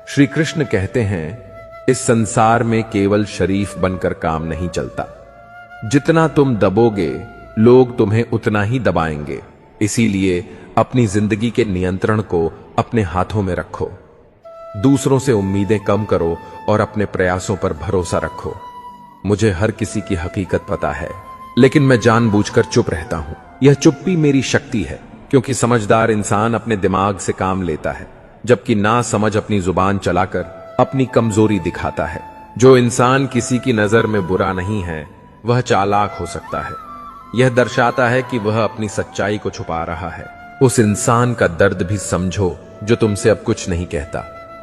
श्री कृष्ण कहते हैं, इस संसार में केवल शरीफ बनकर काम नहीं चलता। जितना तुम दबोगे लोग तुम्हें उतना ही दबाएंगे। इसीलिए अपनी जिंदगी के नियंत्रण को अपने हाथों में रखो। दूसरों से उम्मीदें कम करो और अपने प्रयासों पर भरोसा रखो। मुझे हर किसी की हकीकत पता है, लेकिन मैं जानबूझकर चुप रहता हूं। यह चुप्पी मेरी शक्ति है, क्योंकि समझदार इंसान अपने दिमाग से काम लेता है, जबकि ना समझ अपनी जुबान चलाकर अपनी कमजोरी दिखाता है। जो इंसान किसी की नजर में बुरा नहीं है, वह चालाक हो सकता है। यह दर्शाता है कि वह अपनी सच्चाई को छुपा रहा है। उस इंसान का दर्द भी समझो जो तुमसे अब कुछ नहीं कहता।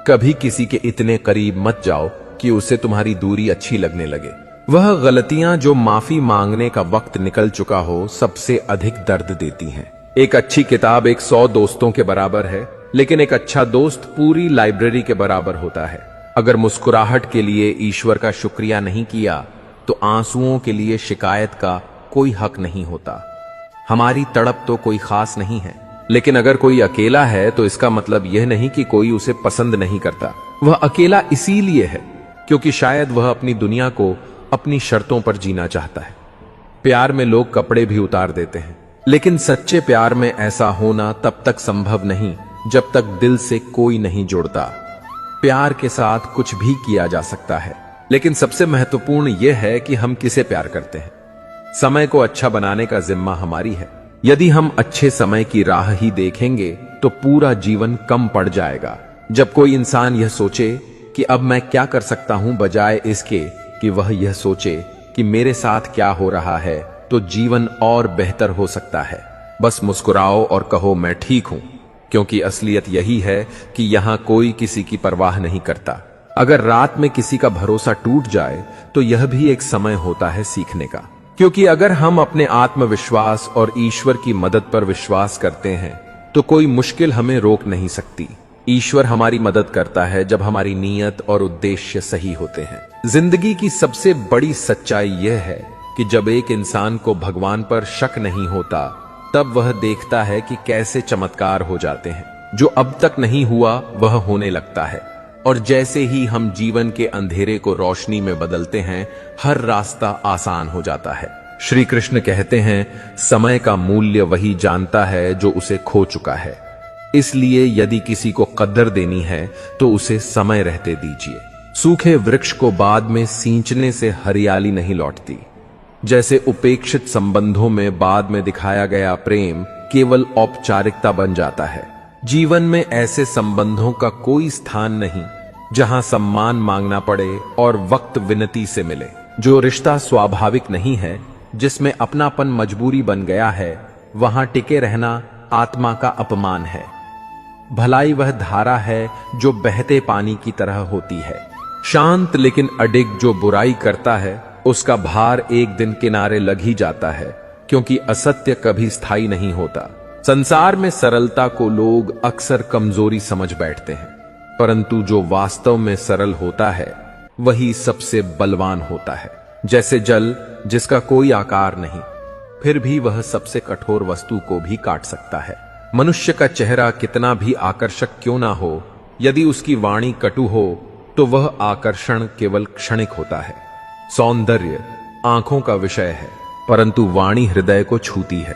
कभी किसी के इतने करीब मत जाओ कि उसे तुम्हारी दूरी अच्छी लगने लगे। वह गलतियां जो माफी मांगने का वक्त निकल चुका हो, सबसे अधिक दर्द देती हैं। एक अच्छी किताब 100 दोस्तों के बराबर है, लेकिन एक अच्छा दोस्त पूरी लाइब्रेरी के बराबर होता है। अगर मुस्कुराहट के लिए ईश्वर का शुक्रिया नहीं किया, तो आंसुओं के लिए शिकायत का कोई हक नहीं होता। हमारी तड़प तो कोई खास नहीं है, लेकिन अगर कोई अकेला है तो इसका मतलब यह नहीं कि कोई उसे पसंद नहीं करता। वह अकेला इसीलिए है क्योंकि शायद वह अपनी दुनिया को अपनी शर्तों पर जीना चाहता है। प्यार में लोग कपड़े भी उतार देते हैं, लेकिन सच्चे प्यार में ऐसा होना तब तक संभव नहीं जब तक दिल से कोई नहीं जुड़ता। प्यार के साथ कुछ भी किया जा सकता है, लेकिन सबसे महत्वपूर्ण यह है कि हम किसे प्यार करते हैं। समय को अच्छा बनाने का जिम्मा हमारी है। यदि हम अच्छे समय की राह ही देखेंगे तो पूरा जीवन कम पड़ जाएगा। जब कोई इंसान यह सोचे कि अब मैं क्या कर सकता हूं, बजाय इसके कि वह यह सोचे कि मेरे साथ क्या हो रहा है, तो जीवन और बेहतर हो सकता है। बस मुस्कुराओ और कहो मैं ठीक हूं, क्योंकि असलियत यही है कि यहां कोई किसी की परवाह नहीं करता। अगर रात में किसी का भरोसा टूट जाए तो यह भी एक समय होता है सीखने का, क्योंकि अगर हम अपने आत्मविश्वास और ईश्वर की मदद पर विश्वास करते हैं तो कोई मुश्किल हमें रोक नहीं सकती। ईश्वर हमारी मदद करता है जब हमारी नीयत और उद्देश्य सही होते हैं। जिंदगी की सबसे बड़ी सच्चाई यह है कि जब एक इंसान को भगवान पर शक नहीं होता, तब वह देखता है कि कैसे चमत्कार हो जाते हैं। जो अब तक नहीं हुआ वह होने लगता है, और जैसे ही हम जीवन के अंधेरे को रोशनी में बदलते हैं, हर रास्ता आसान हो जाता है। श्री कृष्ण कहते हैं, समय का मूल्य वही जानता है जो उसे खो चुका है। इसलिए यदि किसी को कद्र देनी है तो उसे समय रहते दीजिए। सूखे वृक्ष को बाद में सींचने से हरियाली नहीं लौटती। जैसे उपेक्षित संबंधों में बाद में दिखाया गया प्रेम केवल औपचारिकता बन जाता है। जीवन में ऐसे संबंधों का कोई स्थान नहीं जहां सम्मान मांगना पड़े और वक्त विनती से मिले। जो रिश्ता स्वाभाविक नहीं है, जिसमें अपनापन मजबूरी बन गया है, वहां टिके रहना आत्मा का अपमान है। भलाई वह धारा है जो बहते पानी की तरह होती है। शांत लेकिन अडिग जो बुराई करता है, उसका भार एक दिन किनारे लग ही जाता है, क्योंकि असत्य कभी स्थायी नहीं होता। संसार में सरलता को लोग अक्सर कमजोरी समझ बैठते हैं, परंतु जो वास्तव में सरल होता है वही सबसे बलवान होता है। जैसे जल जिसका कोई आकार नहीं, फिर भी वह सबसे कठोर वस्तु को भी काट सकता है। मनुष्य का चेहरा कितना भी आकर्षक क्यों ना हो, यदि उसकी वाणी कटु हो तो वह आकर्षण केवल क्षणिक होता है। सौंदर्य आंखों का विषय है, परंतु वाणी हृदय को छूती है।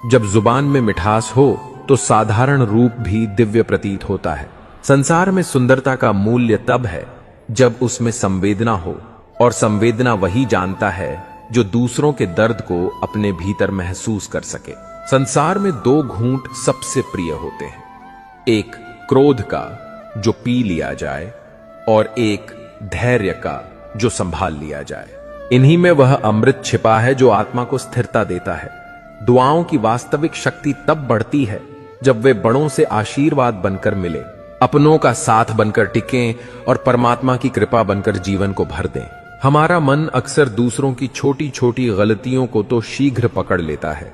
जब जुबान में मिठास हो तो साधारण रूप भी दिव्य प्रतीत होता है। संसार में सुंदरता का मूल्य तब है जब उसमें संवेदना हो, और संवेदना वही जानता है जो दूसरों के दर्द को अपने भीतर महसूस कर सके। संसार में दो घूंट सबसे प्रिय होते हैं, एक क्रोध का जो पी लिया जाए, और एक धैर्य का जो संभाल लिया जाए। इन्हीं में वह अमृत छिपा है जो आत्मा को स्थिरता देता है। दुआओं की वास्तविक शक्ति तब बढ़ती है जब वे बड़ों से आशीर्वाद बनकर मिले, अपनों का साथ बनकर टिकें और परमात्मा की कृपा बनकर जीवन को भर दें। हमारा मन अक्सर दूसरों की छोटी छोटी गलतियों को तो शीघ्र पकड़ लेता है,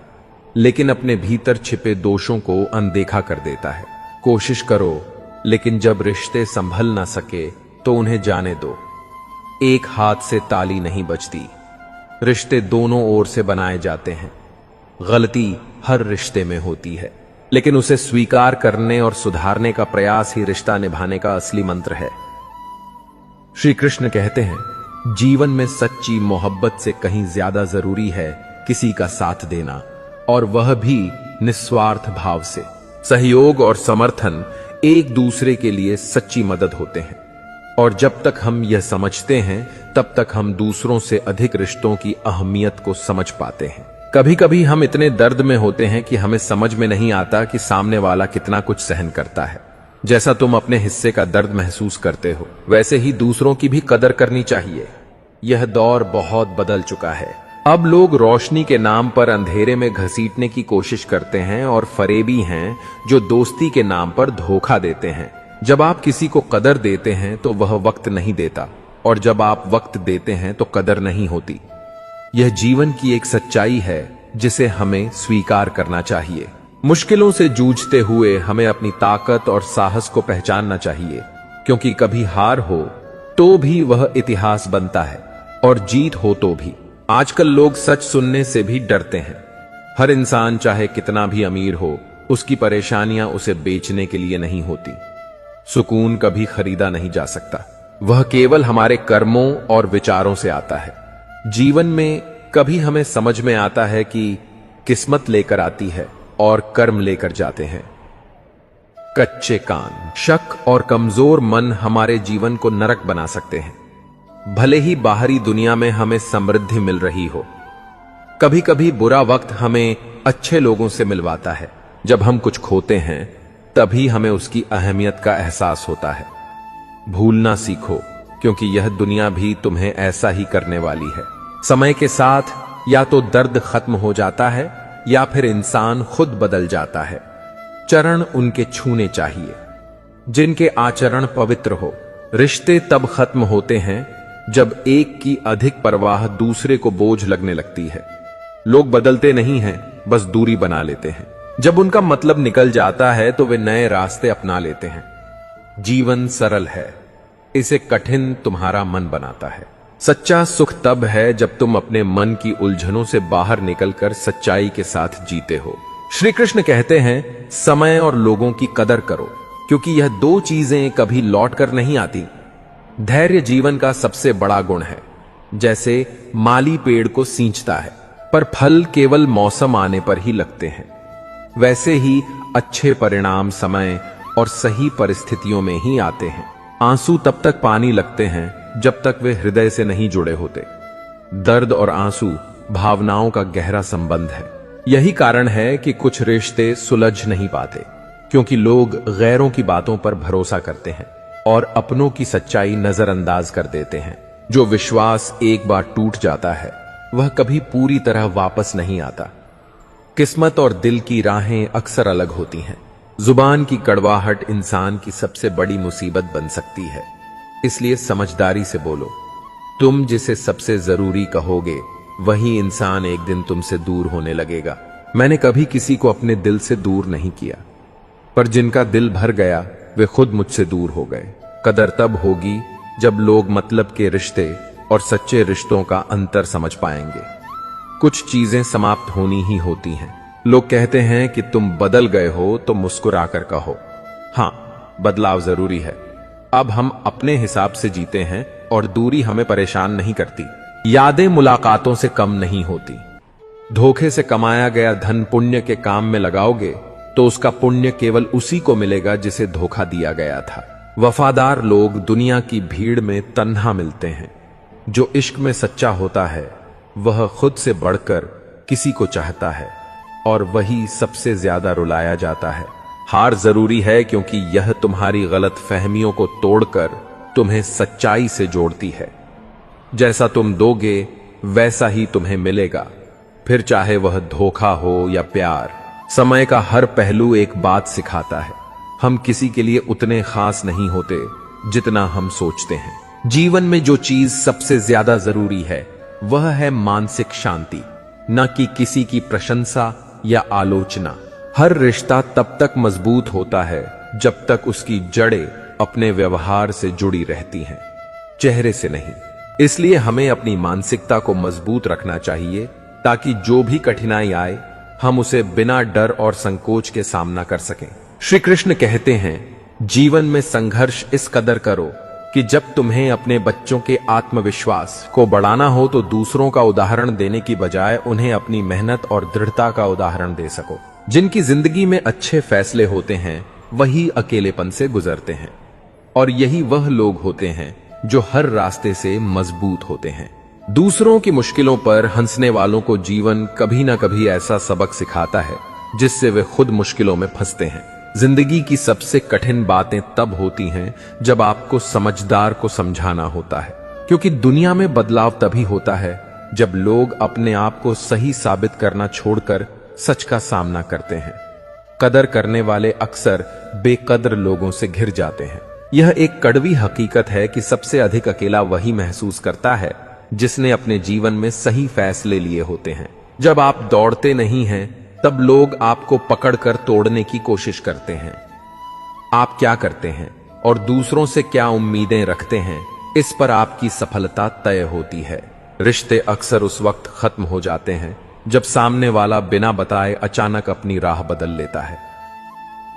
लेकिन अपने भीतर छिपे दोषों को अनदेखा कर देता है। कोशिश करो, लेकिन जब रिश्ते संभल ना सके तो उन्हें जाने दो। एक हाथ से ताली नहीं बजती, रिश्ते दोनों ओर से बनाए जाते हैं। गलती हर रिश्ते में होती है, लेकिन उसे स्वीकार करने और सुधारने का प्रयास ही रिश्ता निभाने का असली मंत्र है। श्री कृष्ण कहते हैं, जीवन में सच्ची मोहब्बत से कहीं ज्यादा जरूरी है किसी का साथ देना, और वह भी निस्वार्थ भाव से। सहयोग और समर्थन एक दूसरे के लिए सच्ची मदद होते हैं, और जब तक हम यह समझते हैं तब तक हम दूसरों से अधिक रिश्तों की अहमियत को समझ पाते हैं। कभी कभी हम इतने दर्द में होते हैं कि हमें समझ में नहीं आता कि सामने वाला कितना कुछ सहन करता है। जैसा तुम अपने हिस्से का दर्द महसूस करते हो, वैसे ही दूसरों की भी कदर करनी चाहिए। यह दौर बहुत बदल चुका है। अब लोग रोशनी के नाम पर अंधेरे में घसीटने की कोशिश करते हैं, और फरेबी हैं जो दोस्ती के नाम पर धोखा देते हैं। जब आप किसी को कदर देते हैं तो वह वक्त नहीं देता, और जब आप वक्त देते हैं तो कदर नहीं होती। यह जीवन की एक सच्चाई है जिसे हमें स्वीकार करना चाहिए। मुश्किलों से जूझते हुए हमें अपनी ताकत और साहस को पहचानना चाहिए, क्योंकि कभी हार हो तो भी वह इतिहास बनता है, और जीत हो तो भी। आजकल लोग सच सुनने से भी डरते हैं। हर इंसान चाहे कितना भी अमीर हो, उसकी परेशानियां उसे बेचने के लिए नहीं होती। सुकून कभी खरीदा नहीं जा सकता, वह केवल हमारे कर्मों और विचारों से आता है। जीवन में कभी हमें समझ में आता है कि किस्मत लेकर आती है और कर्म लेकर जाते हैं। कच्चे कान, शक और कमजोर मन हमारे जीवन को नरक बना सकते हैं, भले ही बाहरी दुनिया में हमें समृद्धि मिल रही हो। कभी कभी बुरा वक्त हमें अच्छे लोगों से मिलवाता है। जब हम कुछ खोते हैं तभी हमें उसकी अहमियत का एहसास होता है। भूलना सीखो, क्योंकि यह दुनिया भी तुम्हें ऐसा ही करने वाली है। समय के साथ या तो दर्द खत्म हो जाता है या फिर इंसान खुद बदल जाता है। चरण उनके छूने चाहिए जिनके आचरण पवित्र हो। रिश्ते तब खत्म होते हैं जब एक की अधिक परवाह दूसरे को बोझ लगने लगती है। लोग बदलते नहीं हैं, बस दूरी बना लेते हैं। जब उनका मतलब निकल जाता है तो वे नए रास्ते अपना लेते हैं। जीवन सरल है, इसे कठिन तुम्हारा मन बनाता है। सच्चा सुख तब है जब तुम अपने मन की उलझनों से बाहर निकलकर सच्चाई के साथ जीते हो। श्री कृष्ण कहते हैं, समय और लोगों की कदर करो, क्योंकि यह दो चीजें कभी लौट कर नहीं आती। धैर्य जीवन का सबसे बड़ा गुण है। जैसे माली पेड़ को सींचता है, पर फल केवल मौसम आने पर ही लगते हैं, वैसे ही अच्छे परिणाम समय और सही परिस्थितियों में ही आते हैं। आंसू तब तक पानी लगते हैं जब तक वे हृदय से नहीं जुड़े होते। दर्द और आंसू भावनाओं का गहरा संबंध है। यही कारण है कि कुछ रिश्ते सुलझ नहीं पाते, क्योंकि लोग गैरों की बातों पर भरोसा करते हैं और अपनों की सच्चाई नजरअंदाज कर देते हैं। जो विश्वास एक बार टूट जाता है वह कभी पूरी तरह वापस नहीं आता। किस्मत और दिल की राहें अक्सर अलग होती हैं। जुबान की कड़वाहट इंसान की सबसे बड़ी मुसीबत बन सकती है, इसलिए समझदारी से बोलो। तुम जिसे सबसे जरूरी कहोगे वही इंसान एक दिन तुमसे दूर होने लगेगा। मैंने कभी किसी को अपने दिल से दूर नहीं किया, पर जिनका दिल भर गया वे खुद मुझसे दूर हो गए। कदर तब होगी जब लोग मतलब के रिश्ते और सच्चे रिश्तों का अंतर समझ पाएंगे। कुछ चीजें समाप्त होनी ही होती हैं। लोग कहते हैं कि तुम बदल गए हो, तो मुस्कुराकर कहो, हाँ, बदलाव जरूरी है। अब हम अपने हिसाब से जीते हैं और दूरी हमें परेशान नहीं करती। यादें मुलाकातों से कम नहीं होती। धोखे से कमाया गया धन पुण्य के काम में लगाओगे तो उसका पुण्य केवल उसी को मिलेगा जिसे धोखा दिया गया था। वफादार लोग दुनिया की भीड़ में तन्हा मिलते हैं। जो इश्क में सच्चा होता है वह खुद से बढ़कर किसी को चाहता है, और वही सबसे ज्यादा रुलाया जाता है। हार जरूरी है, क्योंकि यह तुम्हारी गलत फहमियों को तोड़कर तुम्हें सच्चाई से जोड़ती है। जैसा तुम दोगे वैसा ही तुम्हें मिलेगा, फिर चाहे वह धोखा हो या प्यार। समय का हर पहलू एक बात सिखाता है। हम किसी के लिए उतने खास नहीं होते जितना हम सोचते हैं। जीवन में जो चीज सबसे ज्यादा जरूरी है वह है मानसिक शांति, न कि किसी की प्रशंसा या आलोचना। हर रिश्ता तब तक मजबूत होता है जब तक उसकी जड़ें अपने व्यवहार से जुड़ी रहती हैं, चेहरे से नहीं। इसलिए हमें अपनी मानसिकता को मजबूत रखना चाहिए, ताकि जो भी कठिनाई आए हम उसे बिना डर और संकोच के सामना कर सकें। श्री कृष्ण कहते हैं, जीवन में संघर्ष इस कदर करो कि जब तुम्हें अपने बच्चों के आत्मविश्वास को बढ़ाना हो तो दूसरों का उदाहरण देने की बजाय उन्हें अपनी मेहनत और दृढ़ता का उदाहरण दे सको। जिनकी जिंदगी में अच्छे फैसले होते हैं वही अकेलेपन से गुजरते हैं, और यही वह लोग होते हैं जो हर रास्ते से मजबूत होते हैं। दूसरों की मुश्किलों पर हंसने वालों को जीवन कभी ना कभी ऐसा सबक सिखाता है जिससे वे खुद मुश्किलों में फंसते हैं। जिंदगी की सबसे कठिन बातें तब होती हैं जब आपको समझदार को समझाना होता है, क्योंकि दुनिया में बदलाव तभी होता है जब लोग अपने आप को सही साबित करना छोड़कर सच का सामना करते हैं। कदर करने वाले अक्सर बेकदर लोगों से घिर जाते हैं। यह एक कड़वी हकीकत है कि सबसे अधिक अकेला वही महसूस करता है जिसने अपने जीवन में सही फैसले लिए होते हैं। जब आप दौड़ते नहीं हैं तब लोग आपको पकड़कर तोड़ने की कोशिश करते हैं। आप क्या करते हैं और दूसरों से क्या उम्मीदें रखते हैं, इस पर आपकी सफलता तय होती है। रिश्ते अक्सर उस वक्त खत्म हो जाते हैं जब सामने वाला बिना बताए अचानक अपनी राह बदल लेता है।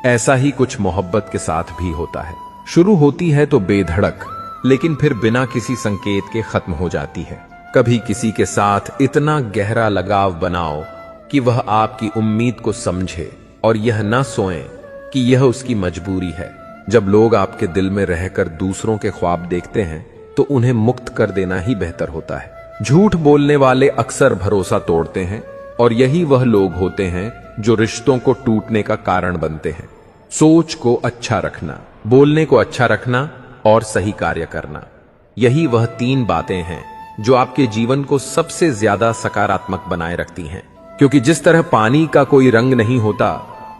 ऐसा ही कुछ मोहब्बत के साथ भी होता है। शुरू होती है तो बेधड़क, लेकिन फिर बिना किसी संकेत के खत्म हो जाती है। कभी किसी के साथ इतना गहरा लगाव बनाओ कि वह आपकी उम्मीद को समझे और यह न सोए कि यह उसकी मजबूरी है। जब लोग आपके दिल में रहकर दूसरों के ख्वाब देखते हैं तो उन्हें मुक्त कर देना ही बेहतर होता है। झूठ बोलने वाले अक्सर भरोसा तोड़ते हैं, और यही वह लोग होते हैं जो रिश्तों को टूटने का कारण बनते हैं। सोच को अच्छा रखना, बोलने को अच्छा रखना और सही कार्य करना, यही वह 3 बातें हैं जो आपके जीवन को सबसे ज्यादा सकारात्मक बनाए रखती हैं। क्योंकि जिस तरह पानी का कोई रंग नहीं होता,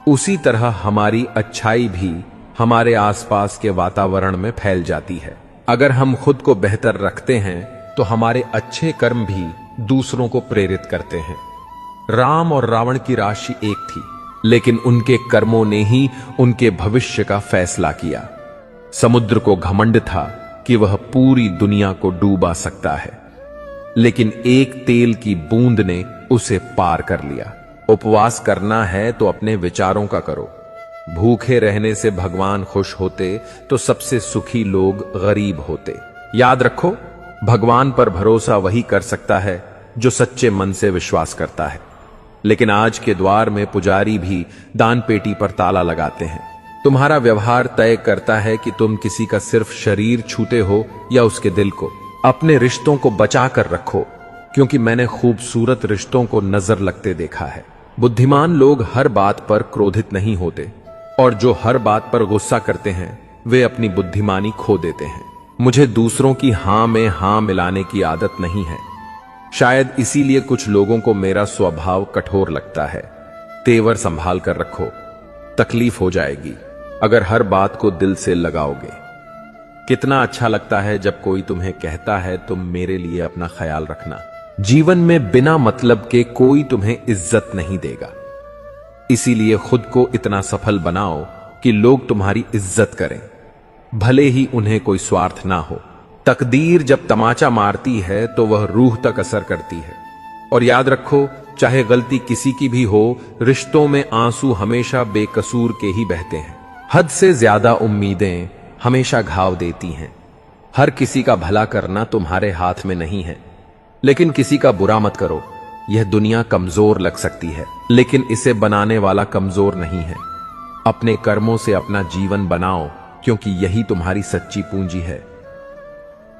उसी तरह हमारी अच्छाई भी हमारे आसपास के वातावरण में फैल जाती है। अगर हम खुद को बेहतर रखते हैं तो हमारे अच्छे कर्म भी दूसरों को प्रेरित करते हैं। राम और रावण की राशि एक थी, लेकिन उनके कर्मों ने ही उनके भविष्य का फैसला किया। समुद्र को घमंड था कि वह पूरी दुनिया को डूबा सकता है, लेकिन एक तेल की बूंद ने उसे पार कर लिया। उपवास करना है तो अपने विचारों का करो। भूखे रहने से भगवान खुश होते तो सबसे सुखी लोग गरीब होते। याद रखो, भगवान पर भरोसा वही कर सकता है जो सच्चे मन से विश्वास करता है। लेकिन आज के द्वार में पुजारी भी दान पेटी पर ताला लगाते हैं। तुम्हारा व्यवहार तय करता है कि तुम किसी का सिर्फ शरीर छूते हो या उसके दिल को। अपने रिश्तों को बचा कर रखो, क्योंकि मैंने खूबसूरत रिश्तों को नजर लगते देखा है। बुद्धिमान लोग हर बात पर क्रोधित नहीं होते, और जो हर बात पर गुस्सा करते हैं वे अपनी बुद्धिमानी खो देते हैं। मुझे दूसरों की हां में हां मिलाने की आदत नहीं है। शायद इसीलिए कुछ लोगों को मेरा स्वभाव कठोर लगता है। तेवर संभाल कर रखो, तकलीफ हो जाएगी अगर हर बात को दिल से लगाओगे। कितना अच्छा लगता है जब कोई तुम्हें कहता है तुम मेरे लिए अपना ख्याल रखना। जीवन में बिना मतलब के कोई तुम्हें इज्जत नहीं देगा, इसीलिए खुद को इतना सफल बनाओ कि लोग तुम्हारी इज्जत करें, भले ही उन्हें कोई स्वार्थ ना हो। तकदीर जब तमाचा मारती है तो वह रूह तक असर करती है। और याद रखो, चाहे गलती किसी की भी हो, रिश्तों में आंसू हमेशा बेकसूर के ही बहते हैं। हद से ज्यादा उम्मीदें हमेशा घाव देती हैं। हर किसी का भला करना तुम्हारे हाथ में नहीं है, लेकिन किसी का बुरा मत करो। यह दुनिया कमजोर लग सकती है, लेकिन इसे बनाने वाला कमजोर नहीं है। अपने कर्मों से अपना जीवन बनाओ, क्योंकि यही तुम्हारी सच्ची पूंजी है।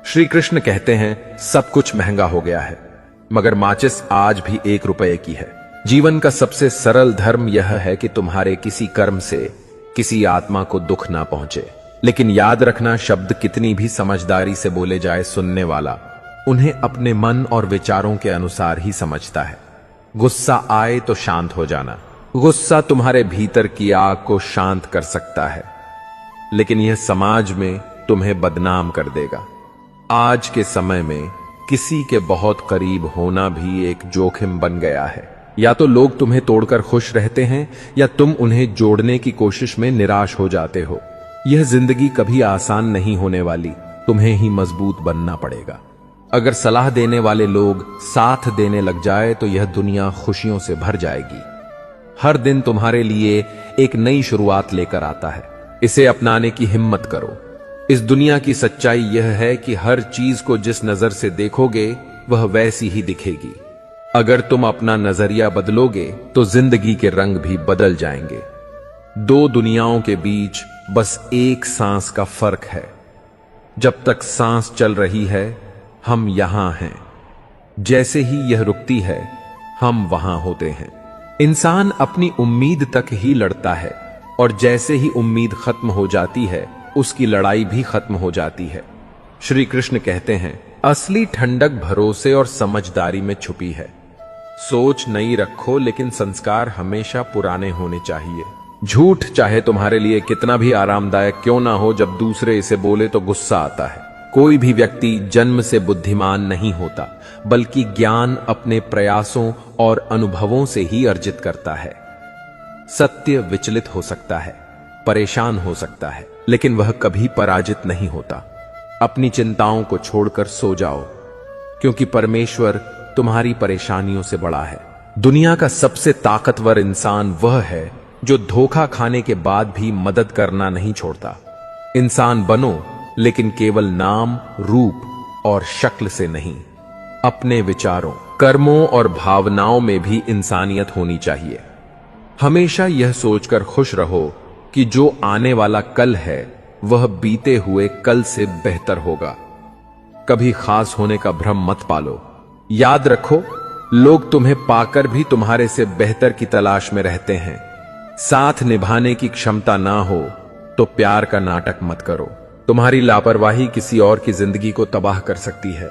श्री कृष्ण कहते हैं, सब कुछ महंगा हो गया है, मगर माचिस आज भी 1 रुपए की है। जीवन का सबसे सरल धर्म यह है कि तुम्हारे किसी कर्म से किसी आत्मा को दुख ना पहुंचे। लेकिन याद रखना, शब्द कितनी भी समझदारी से बोले जाए, सुनने वाला उन्हें अपने मन और विचारों के अनुसार ही समझता है। गुस्सा आए तो शांत हो जाना। गुस्सा तुम्हारे भीतर की आग को शांत कर सकता है, लेकिन यह समाज में तुम्हें बदनाम कर देगा। आज के समय में किसी के बहुत करीब होना भी एक जोखिम बन गया है। या तो लोग तुम्हें तोड़कर खुश रहते हैं, या तुम उन्हें जोड़ने की कोशिश में निराश हो जाते हो। यह जिंदगी कभी आसान नहीं होने वाली, तुम्हें ही मजबूत बनना पड़ेगा। अगर सलाह देने वाले लोग साथ देने लग जाए तो यह दुनिया खुशियों से भर जाएगी। हर दिन तुम्हारे लिए एक नई शुरुआत लेकर आता है। इसे अपनाने की हिम्मत करो। इस दुनिया की सच्चाई यह है कि हर चीज को जिस नजर से देखोगे वह वैसी ही दिखेगी। अगर तुम अपना नजरिया बदलोगे तो जिंदगी के रंग भी बदल जाएंगे। दो दुनियाओं के बीच बस एक सांस का फर्क है। जब तक सांस चल रही है हम यहां हैं, जैसे ही यह रुकती है हम वहां होते हैं। इंसान अपनी उम्मीद तक ही लड़ता है और जैसे ही उम्मीद खत्म हो जाती है उसकी लड़ाई भी खत्म हो जाती है। श्री कृष्ण कहते हैं, असली ठंडक भरोसे और समझदारी में छुपी है। सोच नई रखो लेकिन संस्कार हमेशा पुराने होने चाहिए। झूठ चाहे तुम्हारे लिए कितना भी आरामदायक क्यों ना हो, जब दूसरे इसे बोले तो गुस्सा आता है। कोई भी व्यक्ति जन्म से बुद्धिमान नहीं होता, बल्कि ज्ञान अपने प्रयासों और अनुभवों से ही अर्जित करता है। सत्य विचलित हो सकता है, परेशान हो सकता है, लेकिन वह कभी पराजित नहीं होता। अपनी चिंताओं को छोड़कर सो जाओ, क्योंकि परमेश्वर तुम्हारी परेशानियों से बड़ा है। दुनिया का सबसे ताकतवर इंसान वह है जो धोखा खाने के बाद भी मदद करना नहीं छोड़ता। इंसान बनो, लेकिन केवल नाम, रूप और शक्ल से नहीं। अपने विचारों, कर्मों और भावनाओं में भी इंसानियत होनी चाहिए। हमेशा यह सोचकर खुश रहो कि जो आने वाला कल है वह बीते हुए कल से बेहतर होगा। कभी खास होने का भ्रम मत पालो। याद रखो, लोग तुम्हें पाकर भी तुम्हारे से बेहतर की तलाश में रहते हैं। साथ निभाने की क्षमता ना हो तो प्यार का नाटक मत करो। तुम्हारी लापरवाही किसी और की जिंदगी को तबाह कर सकती है।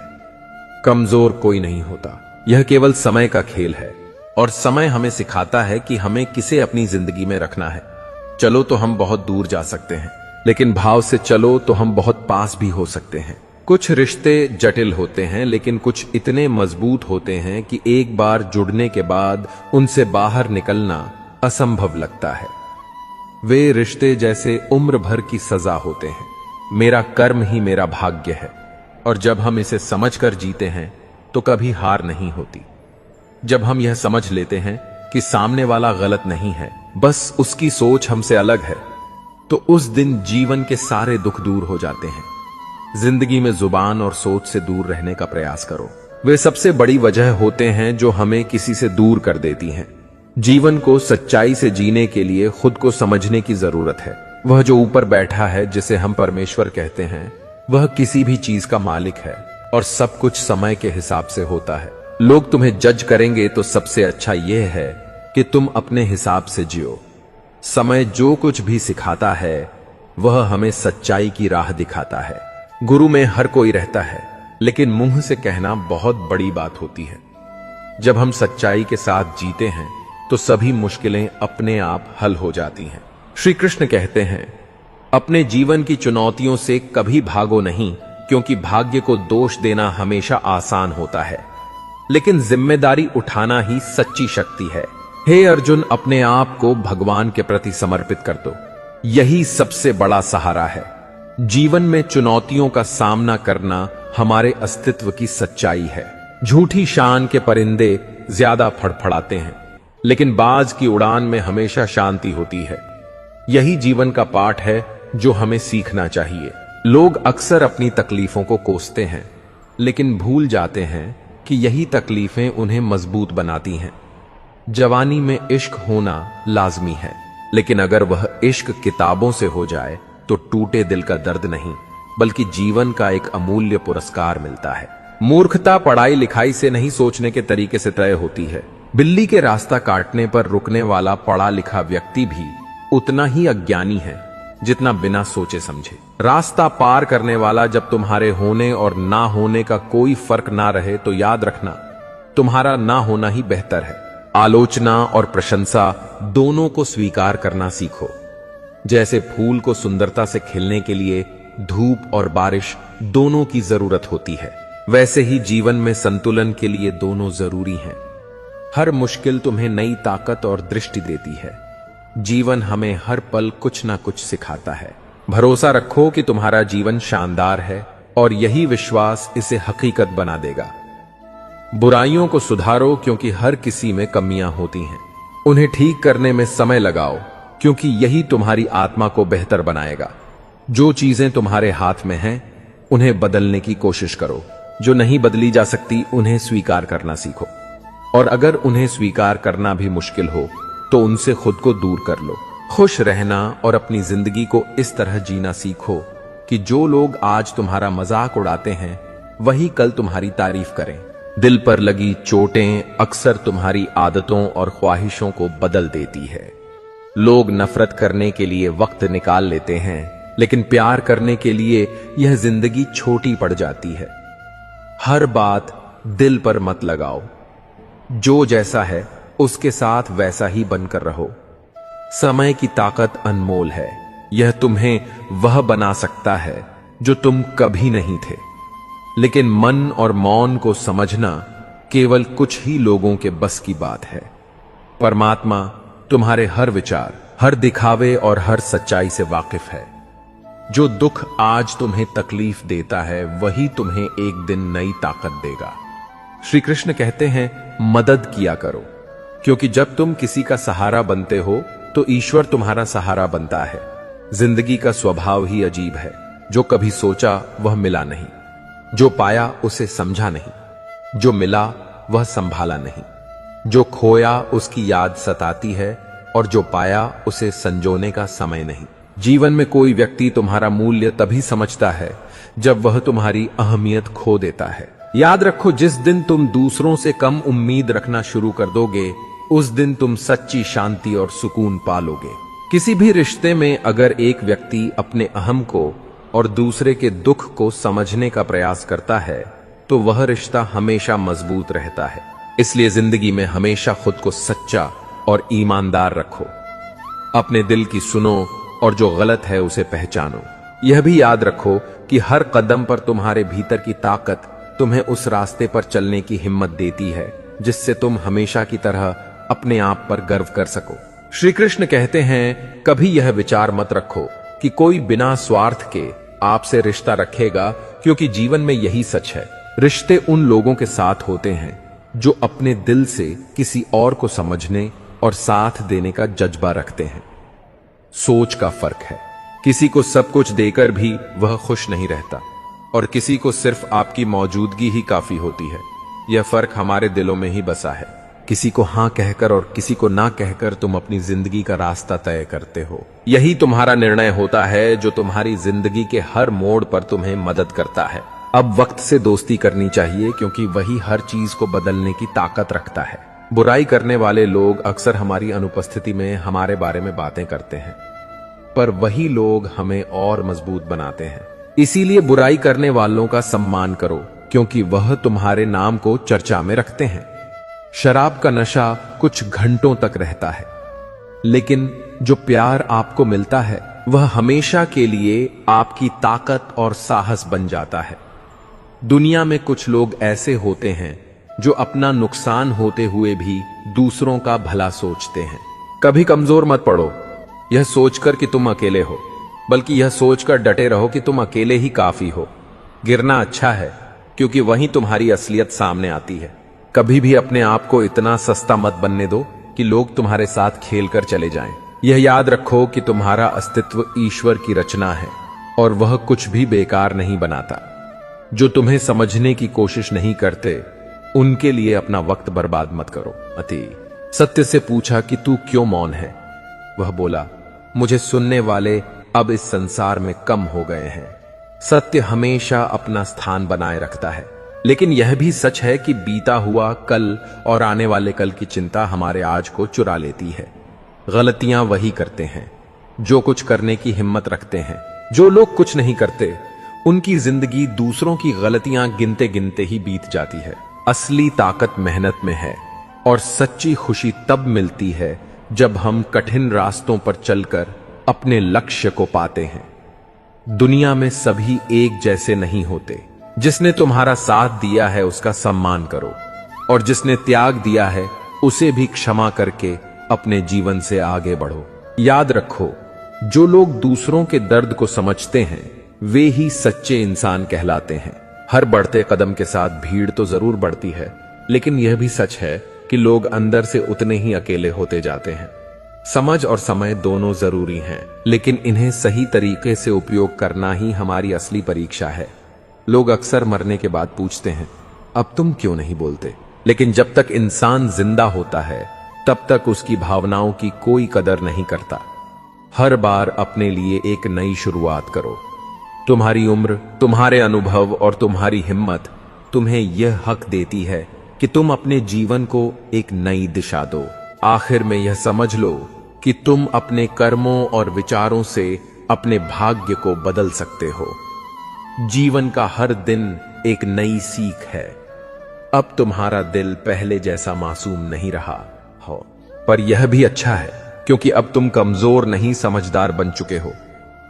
कमजोर कोई नहीं होता, यह केवल समय का खेल है और समय हमें सिखाता है कि हमें किसे अपनी जिंदगी में रखना है। चलो तो हम बहुत दूर जा सकते हैं, लेकिन भाव से चलो तो हम बहुत पास भी हो सकते हैं। कुछ रिश्ते जटिल होते हैं, लेकिन कुछ इतने मजबूत होते हैं कि एक बार जुड़ने के बाद उनसे बाहर निकलना असंभव लगता है। वे रिश्ते जैसे उम्र भर की सजा होते हैं। मेरा कर्म ही मेरा भाग्य है, और जब हम इसे समझकर जीते हैं तो कभी हार नहीं होती। जब हम यह समझ लेते हैं कि सामने वाला गलत नहीं है, बस उसकी सोच हमसे अलग है, तो उस दिन जीवन के सारे दुख दूर हो जाते हैं। जिंदगी में जुबान और सोच से दूर रहने का प्रयास करो। वे सबसे बड़ी वजह होते हैं जो हमें किसी से दूर कर देती हैं। जीवन को सच्चाई से जीने के लिए खुद को समझने की जरूरत है। वह जो ऊपर बैठा है, जिसे हम परमेश्वर कहते हैं, वह किसी भी चीज का मालिक है और सब कुछ समय के हिसाब से होता है। लोग तुम्हें जज करेंगे तो सबसे अच्छा यह है कि तुम अपने हिसाब से जियो। समय जो कुछ भी सिखाता है वह हमें सच्चाई की राह दिखाता है। गुरु में हर कोई रहता है, लेकिन मुंह से कहना बहुत बड़ी बात होती है। जब हम सच्चाई के साथ जीते हैं तो सभी मुश्किलें अपने आप हल हो जाती हैं। श्री कृष्ण कहते हैं, अपने जीवन की चुनौतियों से कभी भागो नहीं, क्योंकि भाग्य को दोष देना हमेशा आसान होता है, लेकिन जिम्मेदारी उठाना ही सच्ची शक्ति है। हे अर्जुन, अपने आप को भगवान के प्रति समर्पित कर दो। यही सबसे बड़ा सहारा है। जीवन में चुनौतियों का सामना करना हमारे अस्तित्व की सच्चाई है। झूठी शान के परिंदे ज्यादा फड़फड़ाते हैं, लेकिन बाज की उड़ान में हमेशा शांति होती है। यही जीवन का पाठ है जो हमें सीखना चाहिए। लोग अक्सर अपनी तकलीफों को कोसते हैं, लेकिन भूल जाते हैं कि यही तकलीफें उन्हें मजबूत बनाती हैं। जवानी में इश्क होना लाजमी है, लेकिन अगर वह इश्क किताबों से हो जाए तो टूटे दिल का दर्द नहीं, बल्कि जीवन का एक अमूल्य पुरस्कार मिलता है। मूर्खता पढ़ाई लिखाई से नहीं, सोचने के तरीके से तय होती है। बिल्ली के रास्ता काटने पर रुकने वाला पढ़ा लिखा व्यक्ति भी उतना ही अज्ञानी है जितना बिना सोचे समझे। रास्ता पार करने वाला जब तुम्हारे होने और ना होने का कोई फर्क ना रहे तो याद रखना, तुम्हारा ना होना ही बेहतर है। आलोचना और प्रशंसा दोनों को स्वीकार करना सीखो। जैसे फूल को सुंदरता से खिलने के लिए धूप और बारिश दोनों की जरूरत होती है, वैसे ही जीवन में संतुलन के लिए दोनों जरूरी हैं। हर मुश्किल तुम्हें नई ताकत और दृष्टि देती है। जीवन हमें हर पल कुछ ना कुछ सिखाता है। भरोसा रखो कि तुम्हारा जीवन शानदार है और यही विश्वास इसे हकीकत बना देगा। बुराइयों को सुधारो, क्योंकि हर किसी में कमियां होती हैं। उन्हें ठीक करने में समय लगाओ, क्योंकि यही तुम्हारी आत्मा को बेहतर बनाएगा। जो चीजें तुम्हारे हाथ में हैं उन्हें बदलने की कोशिश करो। जो नहीं बदली जा सकती उन्हें स्वीकार करना सीखो, और अगर उन्हें स्वीकार करना भी मुश्किल हो तो उनसे खुद को दूर कर लो। खुश रहना और अपनी जिंदगी को इस तरह जीना सीखो कि जो लोग आज तुम्हारा मजाक उड़ाते हैं वही कल तुम्हारी तारीफ करें। दिल पर लगी चोटें अक्सर तुम्हारी आदतों और ख्वाहिशों को बदल देती है। लोग नफरत करने के लिए वक्त निकाल लेते हैं, लेकिन प्यार करने के लिए यह जिंदगी छोटी पड़ जाती है। हर बात दिल पर मत लगाओ। जो जैसा है उसके साथ वैसा ही बनकर रहो। समय की ताकत अनमोल है। यह तुम्हें वह बना सकता है जो तुम कभी नहीं थे। लेकिन मन और मौन को समझना केवल कुछ ही लोगों के बस की बात है। परमात्मा तुम्हारे हर विचार, हर दिखावे और हर सच्चाई से वाकिफ है। जो दुख आज तुम्हें तकलीफ देता है वही तुम्हें एक दिन नई ताकत देगा। श्री कृष्ण कहते हैं, मदद किया करो, क्योंकि जब तुम किसी का सहारा बनते हो तो ईश्वर तुम्हारा सहारा बनता है। जिंदगी का स्वभाव ही अजीब है। जो कभी सोचा वह मिला नहीं, जो पाया उसे समझा नहीं, जो मिला वह संभाला नहीं, जो खोया उसकी याद सताती है और जो पाया उसे संजोने का समय नहीं। जीवन में कोई व्यक्ति तुम्हारा मूल्य तभी समझता है जब वह तुम्हारी अहमियत खो देता है। याद रखो, जिस दिन तुम दूसरों से कम उम्मीद रखना शुरू कर दोगे उस दिन तुम सच्ची शांति और सुकून पालोगे। किसी भी रिश्ते में अगर एक व्यक्ति अपने अहम को और दूसरे के दुख को समझने का प्रयास करता है तो वह रिश्ता हमेशा मजबूत रहता है। इसलिए जिंदगी में हमेशा खुद को सच्चा और ईमानदार रखो। अपने दिल की सुनो और जो गलत है उसे पहचानो। यह भी याद रखो कि हर कदम पर तुम्हारे भीतर की ताकत तुम्हें उस रास्ते पर चलने की हिम्मत देती है जिससे तुम हमेशा की तरह अपने आप पर गर्व कर सको। श्री कृष्ण कहते हैं, कभी यह विचार मत रखो कि कोई बिना स्वार्थ के आपसे रिश्ता रखेगा, क्योंकि जीवन में यही सच है। रिश्ते उन लोगों के साथ होते हैं जो अपने दिल से किसी और को समझने और साथ देने का जज्बा रखते हैं। सोच का फर्क है। किसी को सब कुछ देकर भी वह खुश नहीं रहता और किसी को सिर्फ आपकी मौजूदगी ही काफी होती है। यह फर्क हमारे दिलों में ही बसा है। किसी को हां कहकर और किसी को ना कहकर तुम अपनी जिंदगी का रास्ता तय करते हो। यही तुम्हारा निर्णय होता है जो तुम्हारी जिंदगी के हर मोड़ पर तुम्हें मदद करता है। अब वक्त से दोस्ती करनी चाहिए, क्योंकि वही हर चीज को बदलने की ताकत रखता है। बुराई करने वाले लोग अक्सर हमारी अनुपस्थिति में हमारे बारे में बातें करते हैं, पर वही लोग हमें और मजबूत बनाते हैं। इसीलिए बुराई करने वालों का सम्मान करो, क्योंकि वह तुम्हारे नाम को चर्चा में रखते हैं। शराब का नशा कुछ घंटों तक रहता है, लेकिन जो प्यार आपको मिलता है वह हमेशा के लिए आपकी ताकत और साहस बन जाता है। दुनिया में कुछ लोग ऐसे होते हैं जो अपना नुकसान होते हुए भी दूसरों का भला सोचते हैं। कभी कमजोर मत पड़ो यह सोचकर कि तुम अकेले हो, बल्कि यह सोचकर डटे रहो कि तुम अकेले ही काफी हो। गिरना अच्छा है, क्योंकि वहीं तुम्हारी असलियत सामने आती है। कभी भी अपने आप को इतना सस्ता मत बनने दो कि लोग तुम्हारे साथ खेलकर चले जाएं। यह याद रखो कि तुम्हारा अस्तित्व ईश्वर की रचना है और वह कुछ भी बेकार नहीं बनाता। जो तुम्हें समझने की कोशिश नहीं करते उनके लिए अपना वक्त बर्बाद मत करो। अति सत्य से पूछा कि तू क्यों मौन है? वह बोला, मुझे सुनने वाले अब इस संसार में कम हो गए हैं। सत्य हमेशा अपना स्थान बनाए रखता है, लेकिन यह भी सच है कि बीता हुआ कल और आने वाले कल की चिंता हमारे आज को चुरा लेती है। गलतियां वही करते हैं जो कुछ करने की हिम्मत रखते हैं। जो लोग कुछ नहीं करते उनकी जिंदगी दूसरों की गलतियां गिनते गिनते ही बीत जाती है। असली ताकत मेहनत में है और सच्ची खुशी तब मिलती है जब हम कठिन रास्तों पर चलकर अपने लक्ष्य को पाते हैं। दुनिया में सभी एक जैसे नहीं होते। जिसने तुम्हारा साथ दिया है उसका सम्मान करो, और जिसने त्याग दिया है उसे भी क्षमा करके अपने जीवन से आगे बढ़ो। याद रखो, जो लोग दूसरों के दर्द को समझते हैं वे ही सच्चे इंसान कहलाते हैं। हर बढ़ते कदम के साथ भीड़ तो जरूर बढ़ती है, लेकिन यह भी सच है कि लोग अंदर से उतने ही अकेले होते जाते हैं। समझ और समय दोनों जरूरी हैं, लेकिन इन्हें सही तरीके से उपयोग करना ही हमारी असली परीक्षा है। लोग अक्सर मरने के बाद पूछते हैं, अब तुम क्यों नहीं बोलते? लेकिन जब तक इंसान जिंदा होता है तब तक उसकी भावनाओं की कोई कदर नहीं करता। हर बार अपने लिए एक नई शुरुआत करो। तुम्हारी उम्र, तुम्हारे अनुभव और तुम्हारी हिम्मत तुम्हें यह हक देती है कि तुम अपने जीवन को एक नई दिशा दो। आखिर में यह समझ लो कि तुम अपने कर्मों और विचारों से अपने भाग्य को बदल सकते हो। जीवन का हर दिन एक नई सीख है। अब तुम्हारा दिल पहले जैसा मासूम नहीं रहा हो, पर यह भी अच्छा है, क्योंकि अब तुम कमजोर नहीं समझदार बन चुके हो।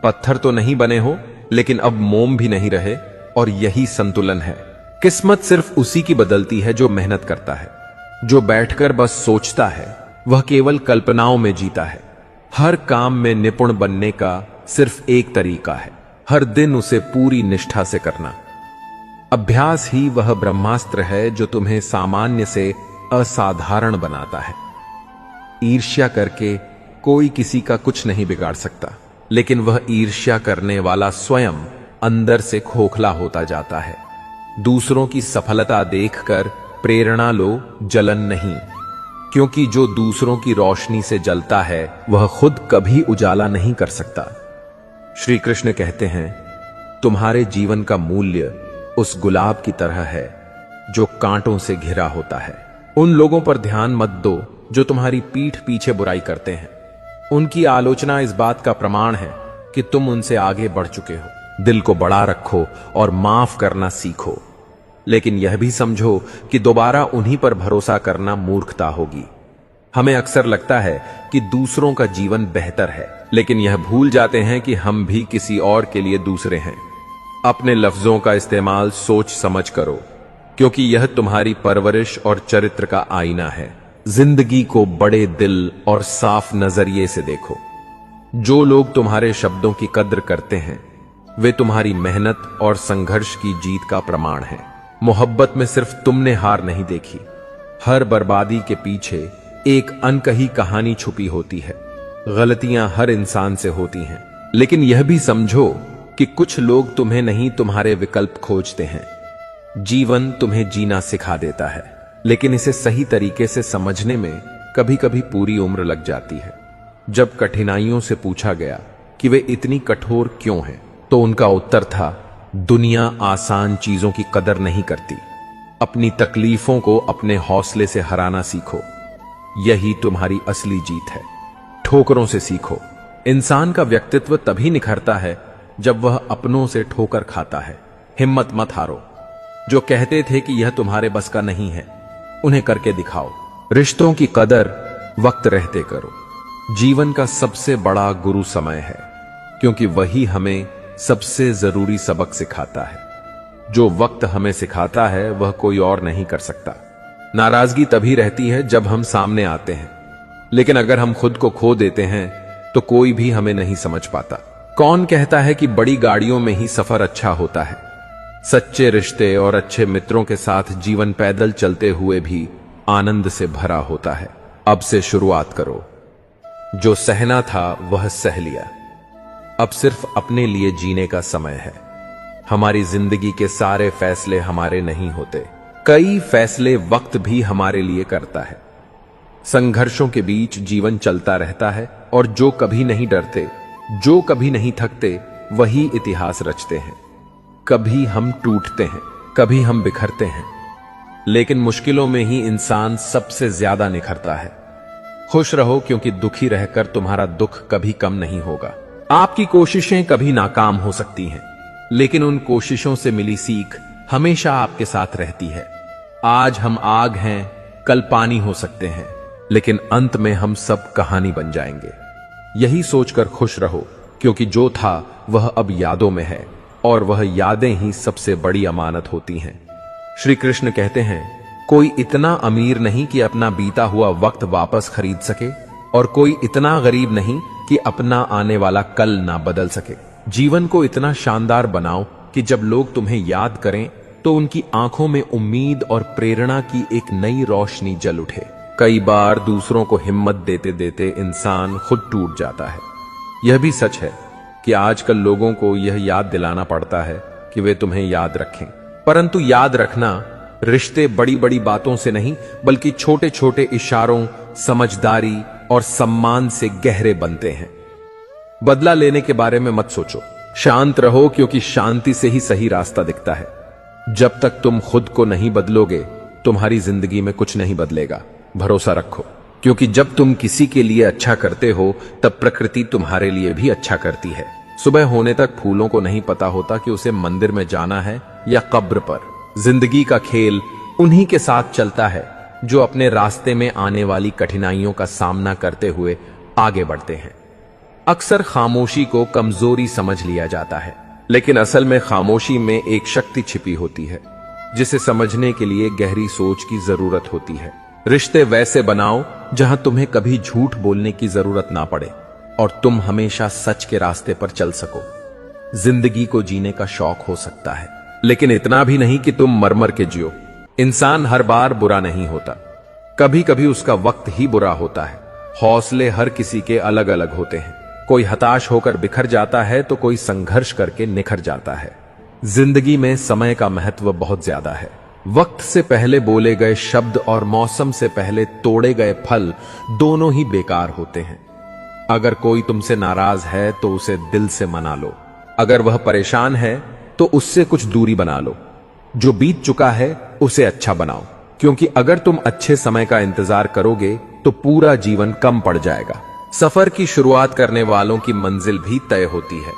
पत्थर तो नहीं बने हो, लेकिन अब मोम भी नहीं रहे, और यही संतुलन है। किस्मत सिर्फ उसी की बदलती है जो मेहनत करता है। जो बैठकर बस सोचता है वह केवल कल्पनाओं में जीता है। हर काम में निपुण बनने का सिर्फ एक तरीका है, हर दिन उसे पूरी निष्ठा से करना। अभ्यास ही वह ब्रह्मास्त्र है जो तुम्हें सामान्य से असाधारण बनाता है। ईर्ष्या करके कोई किसी का कुछ नहीं बिगाड़ सकता, लेकिन वह ईर्ष्या करने वाला स्वयं अंदर से खोखला होता जाता है। दूसरों की सफलता देखकर प्रेरणा लो, जलन नहीं, क्योंकि जो दूसरों की रोशनी से जलता है वह खुद कभी उजाला नहीं कर सकता। श्री कृष्ण कहते हैं, तुम्हारे जीवन का मूल्य उस गुलाब की तरह है जो कांटों से घिरा होता है। उन लोगों पर ध्यान मत दो जो तुम्हारी पीठ पीछे बुराई करते हैं। उनकी आलोचना इस बात का प्रमाण है कि तुम उनसे आगे बढ़ चुके हो। दिल को बड़ा रखो और माफ करना सीखो, लेकिन यह भी समझो कि दोबारा उन्हीं पर भरोसा करना मूर्खता होगी। हमें अक्सर लगता है कि दूसरों का जीवन बेहतर है, लेकिन यह भूल जाते हैं कि हम भी किसी और के लिए दूसरे हैं। अपने लफ्जों का इस्तेमाल सोच समझ करो, क्योंकि यह तुम्हारी परवरिश और चरित्र का आईना है। जिंदगी को बड़े दिल और साफ नजरिए से देखो। जो लोग तुम्हारे शब्दों की कद्र करते हैं वे तुम्हारी मेहनत और संघर्ष की जीत का प्रमाण है। मोहब्बत में सिर्फ तुमने हार नहीं देखी, हर बर्बादी के पीछे एक अनकही कहानी छुपी होती है। गलतियां हर इंसान से होती हैं, लेकिन यह भी समझो कि कुछ लोग तुम्हें नहीं तुम्हारे विकल्प खोजते हैं। जीवन तुम्हें जीना सिखा देता है, लेकिन इसे सही तरीके से समझने में कभी कभी पूरी उम्र लग जाती है। जब कठिनाइयों से पूछा गया कि वे इतनी कठोर क्यों हैं, तो उनका उत्तर था, दुनिया आसान चीजों की कदर नहीं करती। अपनी तकलीफों को अपने हौसले से हराना सीखो, यही तुम्हारी असली जीत है। ठोकरों से सीखो। इंसान का व्यक्तित्व तभी निखरता है जब वह अपनों से ठोकर खाता है। हिम्मत मत हारो। जो कहते थे कि यह तुम्हारे बस का नहीं है, उन्हें करके दिखाओ। रिश्तों की कदर वक्त रहते करो। जीवन का सबसे बड़ा गुरु समय है, क्योंकि वही हमें सबसे जरूरी सबक सिखाता है। जो वक्त हमें सिखाता है वह कोई और नहीं कर सकता। नाराजगी तभी रहती है जब हम सामने आते हैं, लेकिन अगर हम खुद को खो देते हैं तो कोई भी हमें नहीं समझ पाता। कौन कहता है कि बड़ी गाड़ियों में ही सफर अच्छा होता है? सच्चे रिश्ते और अच्छे मित्रों के साथ जीवन पैदल चलते हुए भी आनंद से भरा होता है। अब से शुरुआत करो। जो सहना था वह सह लिया। अब सिर्फ अपने लिए जीने का समय है। हमारी जिंदगी के सारे फैसले हमारे नहीं होते, कई फैसले वक्त भी हमारे लिए करता है। संघर्षों के बीच जीवन चलता रहता है, और जो कभी नहीं डरते, जो कभी नहीं थकते, वही इतिहास रचते हैं। कभी हम टूटते हैं, कभी हम बिखरते हैं, लेकिन मुश्किलों में ही इंसान सबसे ज्यादा निखरता है। खुश रहो, क्योंकि दुखी रहकर तुम्हारा दुख कभी कम नहीं होगा। आपकी कोशिशें कभी नाकाम हो सकती हैं, लेकिन उन कोशिशों से मिली सीख हमेशा आपके साथ रहती है। आज हम आग हैं, कल पानी हो सकते हैं, लेकिन अंत में हम सब कहानी बन जाएंगे। यही सोचकर खुश रहो, क्योंकि जो था वह अब यादों में है, और वह यादें ही सबसे बड़ी अमानत होती हैं। श्री कृष्ण कहते हैं, कोई इतना अमीर नहीं कि अपना बीता हुआ वक्त वापस खरीद सके, और कोई इतना गरीब नहीं कि अपना आने वाला कल ना बदल सके। जीवन को इतना शानदार बनाओ कि जब लोग तुम्हें याद करें तो उनकी आंखों में उम्मीद और प्रेरणा की एक नई रोशनी जल उठे। कई बार दूसरों को हिम्मत देते देते इंसान खुद टूट जाता है। यह भी सच है कि आजकल लोगों को यह याद दिलाना पड़ता है कि वे तुम्हें याद रखें, परंतु याद रखना रिश्ते बड़ी बड़ी बातों से नहीं बल्कि छोटे छोटे इशारों, समझदारी और सम्मान से गहरे बनते हैं। बदला लेने के बारे में मत सोचो, शांत रहो, क्योंकि शांति से ही सही रास्ता दिखता है। जब तक तुम खुद को नहीं बदलोगे, तुम्हारी जिंदगी में कुछ नहीं बदलेगा। भरोसा रखो, क्योंकि जब तुम किसी के लिए अच्छा करते हो तब प्रकृति तुम्हारे लिए भी अच्छा करती है। सुबह होने तक फूलों को नहीं पता होता कि उसे मंदिर में जाना है या कब्र पर। जिंदगी का खेल उन्हीं के साथ चलता है जो अपने रास्ते में आने वाली कठिनाइयों का सामना करते हुए आगे बढ़ते हैं। अक्सर खामोशी को कमजोरी समझ लिया जाता है, लेकिन असल में खामोशी में एक शक्ति छिपी होती है जिसे समझने के लिए गहरी सोच की जरूरत होती है। रिश्ते वैसे बनाओ जहां तुम्हें कभी झूठ बोलने की जरूरत ना पड़े और तुम हमेशा सच के रास्ते पर चल सको। जिंदगी को जीने का शौक हो सकता है, लेकिन इतना भी नहीं कि तुम मर मर के जियो। इंसान हर बार बुरा नहीं होता, कभी कभी उसका वक्त ही बुरा होता है। हौसले हर किसी के अलग अलग होते हैं। कोई हताश होकर बिखर जाता है तो कोई संघर्ष करके निखर जाता है। जिंदगी में समय का महत्व बहुत ज्यादा है। वक्त से पहले बोले गए शब्द और मौसम से पहले तोड़े गए फल दोनों ही बेकार होते हैं। अगर कोई तुमसे नाराज है तो उसे दिल से मना लो। अगर वह परेशान है तो उससे कुछ दूरी बना लो। जो बीत चुका है उसे अच्छा बनाओ, क्योंकि अगर तुम अच्छे समय का इंतजार करोगे तो पूरा जीवन कम पड़ जाएगा। सफर की शुरुआत करने वालों की मंजिल भी तय होती है,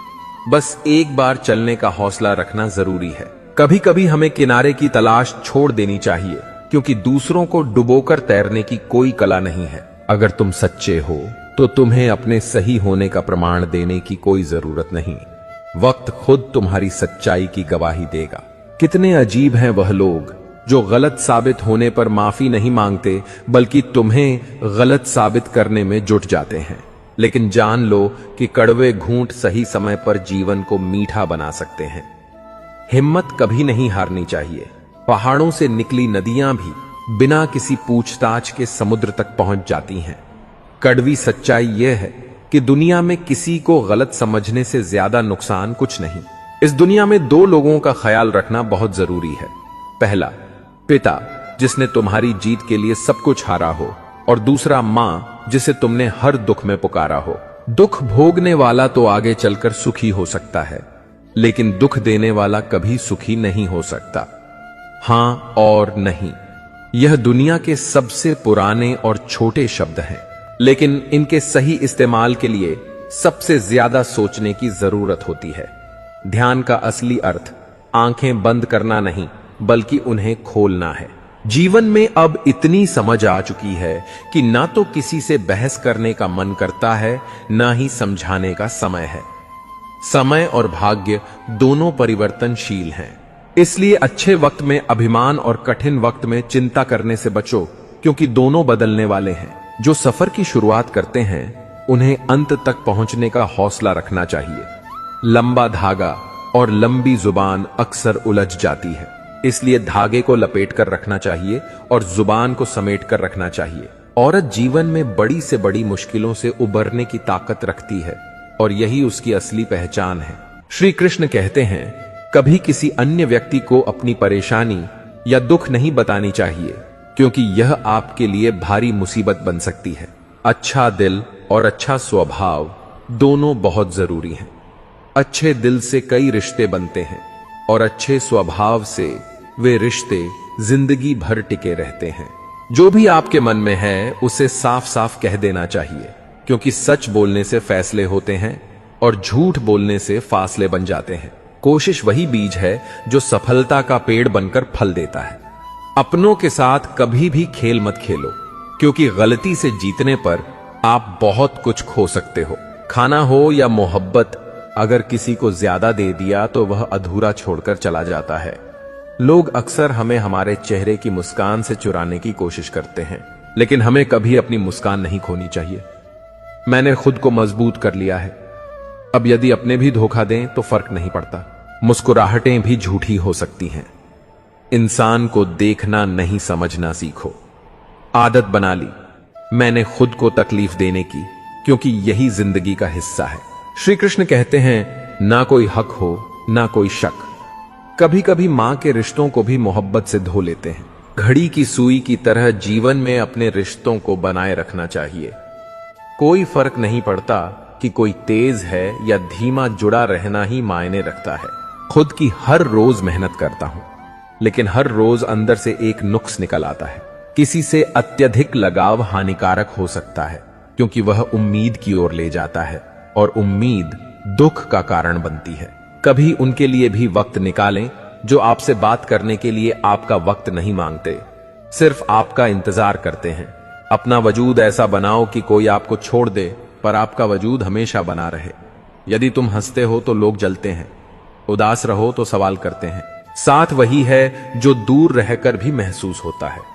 बस एक बार चलने का हौसला रखना जरूरी है। कभी कभी हमें किनारे की तलाश छोड़ देनी चाहिए, क्योंकि दूसरों को डुबोकर तैरने की कोई कला नहीं है। अगर तुम सच्चे हो तो तुम्हें अपने सही होने का प्रमाण देने की कोई जरूरत नहीं। वक्त खुद तुम्हारी सच्चाई की गवाही देगा। कितने अजीब हैं वह लोग जो गलत साबित होने पर माफी नहीं मांगते, बल्कि तुम्हें गलत साबित करने में जुट जाते हैं। लेकिन जान लो कि कड़वे घूंट सही समय पर जीवन को मीठा बना सकते हैं। हिम्मत कभी नहीं हारनी चाहिए। पहाड़ों से निकली नदियां भी बिना किसी पूछताछ के समुद्र तक पहुंच जाती हैं। कड़वी सच्चाई यह है कि दुनिया में किसी को गलत समझने से ज्यादा नुकसान कुछ नहीं। इस दुनिया में दो लोगों का ख्याल रखना बहुत जरूरी है। पहला, पिता जिसने तुम्हारी जीत के लिए सब कुछ हारा हो, और दूसरा मां जिसे तुमने हर दुख में पुकारा हो। दुख भोगने वाला तो आगे चलकर सुखी हो सकता है, लेकिन दुख देने वाला कभी सुखी नहीं हो सकता। हां और नहीं, यह दुनिया के सबसे पुराने और छोटे शब्द हैं, लेकिन इनके सही इस्तेमाल के लिए सबसे ज्यादा सोचने की जरूरत होती है। ध्यान का असली अर्थ आंखें बंद करना नहीं, बल्कि उन्हें खोलना है। जीवन में अब इतनी समझ आ चुकी है कि ना तो किसी से बहस करने का मन करता है, ना ही समझाने का समय है। समय और भाग्य दोनों परिवर्तनशील हैं, इसलिए अच्छे वक्त में अभिमान और कठिन वक्त में चिंता करने से बचो, क्योंकि दोनों बदलने वाले हैं। जो सफर की शुरुआत करते हैं उन्हें अंत तक पहुंचने का हौसला रखना चाहिए। लंबा धागा और लंबी जुबान अक्सर उलझ जाती है, इसलिए धागे को लपेट कर रखना चाहिए और जुबान को समेट कर रखना चाहिए। औरत जीवन में बड़ी से बड़ी मुश्किलों से उबरने की ताकत रखती है, और यही उसकी असली पहचान है। श्री कृष्ण कहते हैं, कभी किसी अन्य व्यक्ति को अपनी परेशानी या दुख नहीं बतानी चाहिए, क्योंकि यह आपके लिए भारी मुसीबत बन सकती है। अच्छा दिल और अच्छा स्वभाव दोनों बहुत जरूरी हैं। अच्छे दिल से कई रिश्ते बनते हैं, और अच्छे स्वभाव से वे रिश्ते जिंदगी भर टिके रहते हैं। जो भी आपके मन में है उसे साफ साफ कह देना चाहिए, क्योंकि सच बोलने से फैसले होते हैं और झूठ बोलने से फासले बन जाते हैं। कोशिश वही बीज है जो सफलता का पेड़ बनकर फल देता है। अपनों के साथ कभी भी खेल मत खेलो, क्योंकि गलती से जीतने पर आप बहुत कुछ खो सकते हो। खाना हो या मोहब्बत, अगर किसी को ज्यादा दे दिया तो वह अधूरा छोड़कर चला जाता है। लोग अक्सर हमें हमारे चेहरे की मुस्कान से चुराने की कोशिश करते हैं, लेकिन हमें कभी अपनी मुस्कान नहीं खोनी चाहिए। मैंने खुद को मजबूत कर लिया है, अब यदि अपने भी धोखा दें तो फर्क नहीं पड़ता। मुस्कुराहटें भी झूठी हो सकती हैं, इंसान को देखना नहीं समझना सीखो। आदत बना ली मैंने खुद को तकलीफ देने की, क्योंकि यही जिंदगी का हिस्सा है। श्री कृष्ण कहते हैं ना कोई हक हो ना कोई शक। कभी कभी मां के रिश्तों को भी मोहब्बत से धो लेते हैं। घड़ी की सुई की तरह जीवन में अपने रिश्तों को बनाए रखना चाहिए। कोई फर्क नहीं पड़ता कि कोई तेज है या धीमा, जुड़ा रहना ही मायने रखता है। खुद की हर रोज मेहनत करता हूं, लेकिन हर रोज अंदर से एक नुक्स निकल आता है। किसी से अत्यधिक लगाव हानिकारक हो सकता है, क्योंकि वह उम्मीद की ओर ले जाता है और उम्मीद दुख का कारण बनती है। कभी उनके लिए भी वक्त निकालें जो आपसे बात करने के लिए आपका वक्त नहीं मांगते, सिर्फ आपका इंतजार करते हैं। अपना वजूद ऐसा बनाओ कि कोई आपको छोड़ दे पर आपका वजूद हमेशा बना रहे। यदि तुम हंसते हो तो लोग जलते हैं, उदास रहो तो सवाल करते हैं। साथ वही है जो दूर रहकर भी महसूस होता है।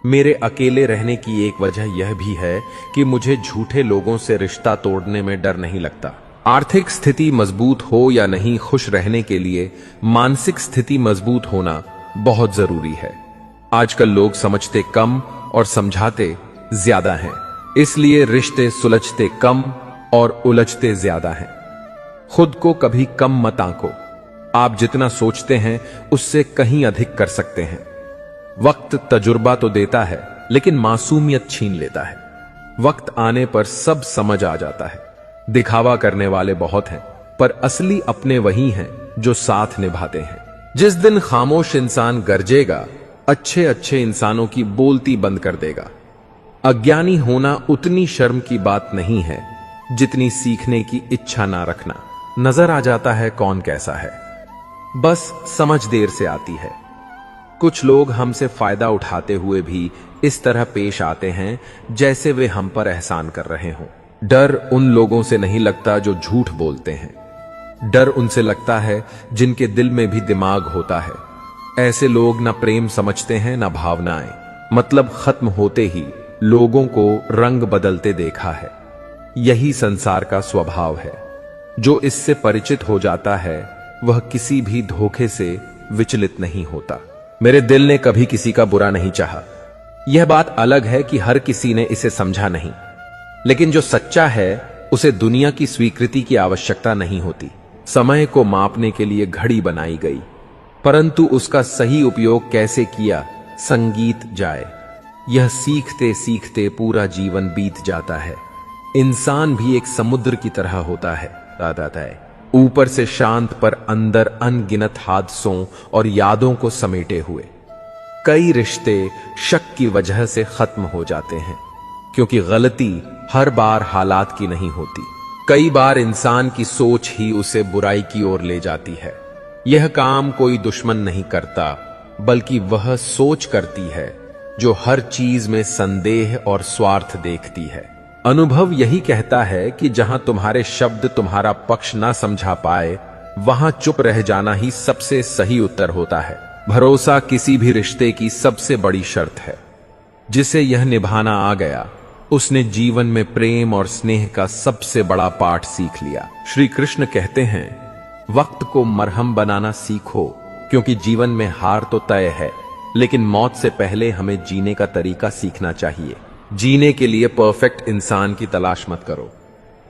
मेरे अकेले रहने की एक वजह यह भी है कि मुझे झूठे लोगों से रिश्ता तोड़ने में डर नहीं लगता। आर्थिक स्थिति मजबूत हो या नहीं, खुश रहने के लिए मानसिक स्थिति मजबूत होना बहुत जरूरी है। आजकल लोग समझते कम और समझाते ज्यादा हैं, इसलिए रिश्ते सुलझते कम और उलझते ज्यादा हैं। खुद को कभी कम मत आंको। आप जितना सोचते हैं उससे कहीं अधिक कर सकते हैं। वक्त तजुर्बा तो देता है, लेकिन मासूमियत छीन लेता है। वक्त आने पर सब समझ आ जाता है। दिखावा करने वाले बहुत हैं, पर असली अपने वही हैं जो साथ निभाते हैं। जिस दिन खामोश इंसान गरजेगा, अच्छे अच्छे इंसानों की बोलती बंद कर देगा। अज्ञानी होना उतनी शर्म की बात नहीं है जितनी सीखने की इच्छा ना रखना। नजर आ जाता है कौन कैसा है, बस समझ देर से आती है। कुछ लोग हमसे फायदा उठाते हुए भी इस तरह पेश आते हैं जैसे वे हम पर एहसान कर रहे हों। डर उन लोगों से नहीं लगता जो झूठ बोलते हैं। डर उनसे लगता है जिनके दिल में भी दिमाग होता है। ऐसे लोग ना प्रेम समझते हैं ना भावनाएं। मतलब खत्म होते ही लोगों को रंग बदलते देखा है। यही संसार का स्वभाव है। जो इससे परिचित हो जाता है वह किसी भी धोखे से विचलित नहीं होता। मेरे दिल ने कभी किसी का बुरा नहीं चाहा। यह बात अलग है कि हर किसी ने इसे समझा नहीं, लेकिन जो सच्चा है उसे दुनिया की स्वीकृति की आवश्यकता नहीं होती। समय को मापने के लिए घड़ी बनाई गई, परंतु उसका सही उपयोग कैसे किया संगीत जाए। यह सीखते सीखते पूरा जीवन बीत जाता है। इंसान भी एक समुद्र की तरह होता है, ऊपर से शांत पर अंदर अनगिनत हादसों और यादों को समेटे हुए। कई रिश्ते शक की वजह से खत्म हो जाते हैं, क्योंकि गलती हर बार हालात की नहीं होती। कई बार इंसान की सोच ही उसे बुराई की ओर ले जाती है। यह काम कोई दुश्मन नहीं करता, बल्कि वह सोच करती है जो हर चीज में संदेह और स्वार्थ देखती है। अनुभव यही कहता है कि जहां तुम्हारे शब्द तुम्हारा पक्ष ना समझा पाए, वहां चुप रह जाना ही सबसे सही उत्तर होता है। भरोसा किसी भी रिश्ते की सबसे बड़ी शर्त है। जिसे यह निभाना आ गया, उसने जीवन में प्रेम और स्नेह का सबसे बड़ा पाठ सीख लिया। श्री कृष्ण कहते हैं, वक्त को मरहम बनाना सीखो, क्योंकि जीवन में हार तो तय है, लेकिन मौत से पहले हमें जीने का तरीका सीखना चाहिए। जीने के लिए परफेक्ट इंसान की तलाश मत करो।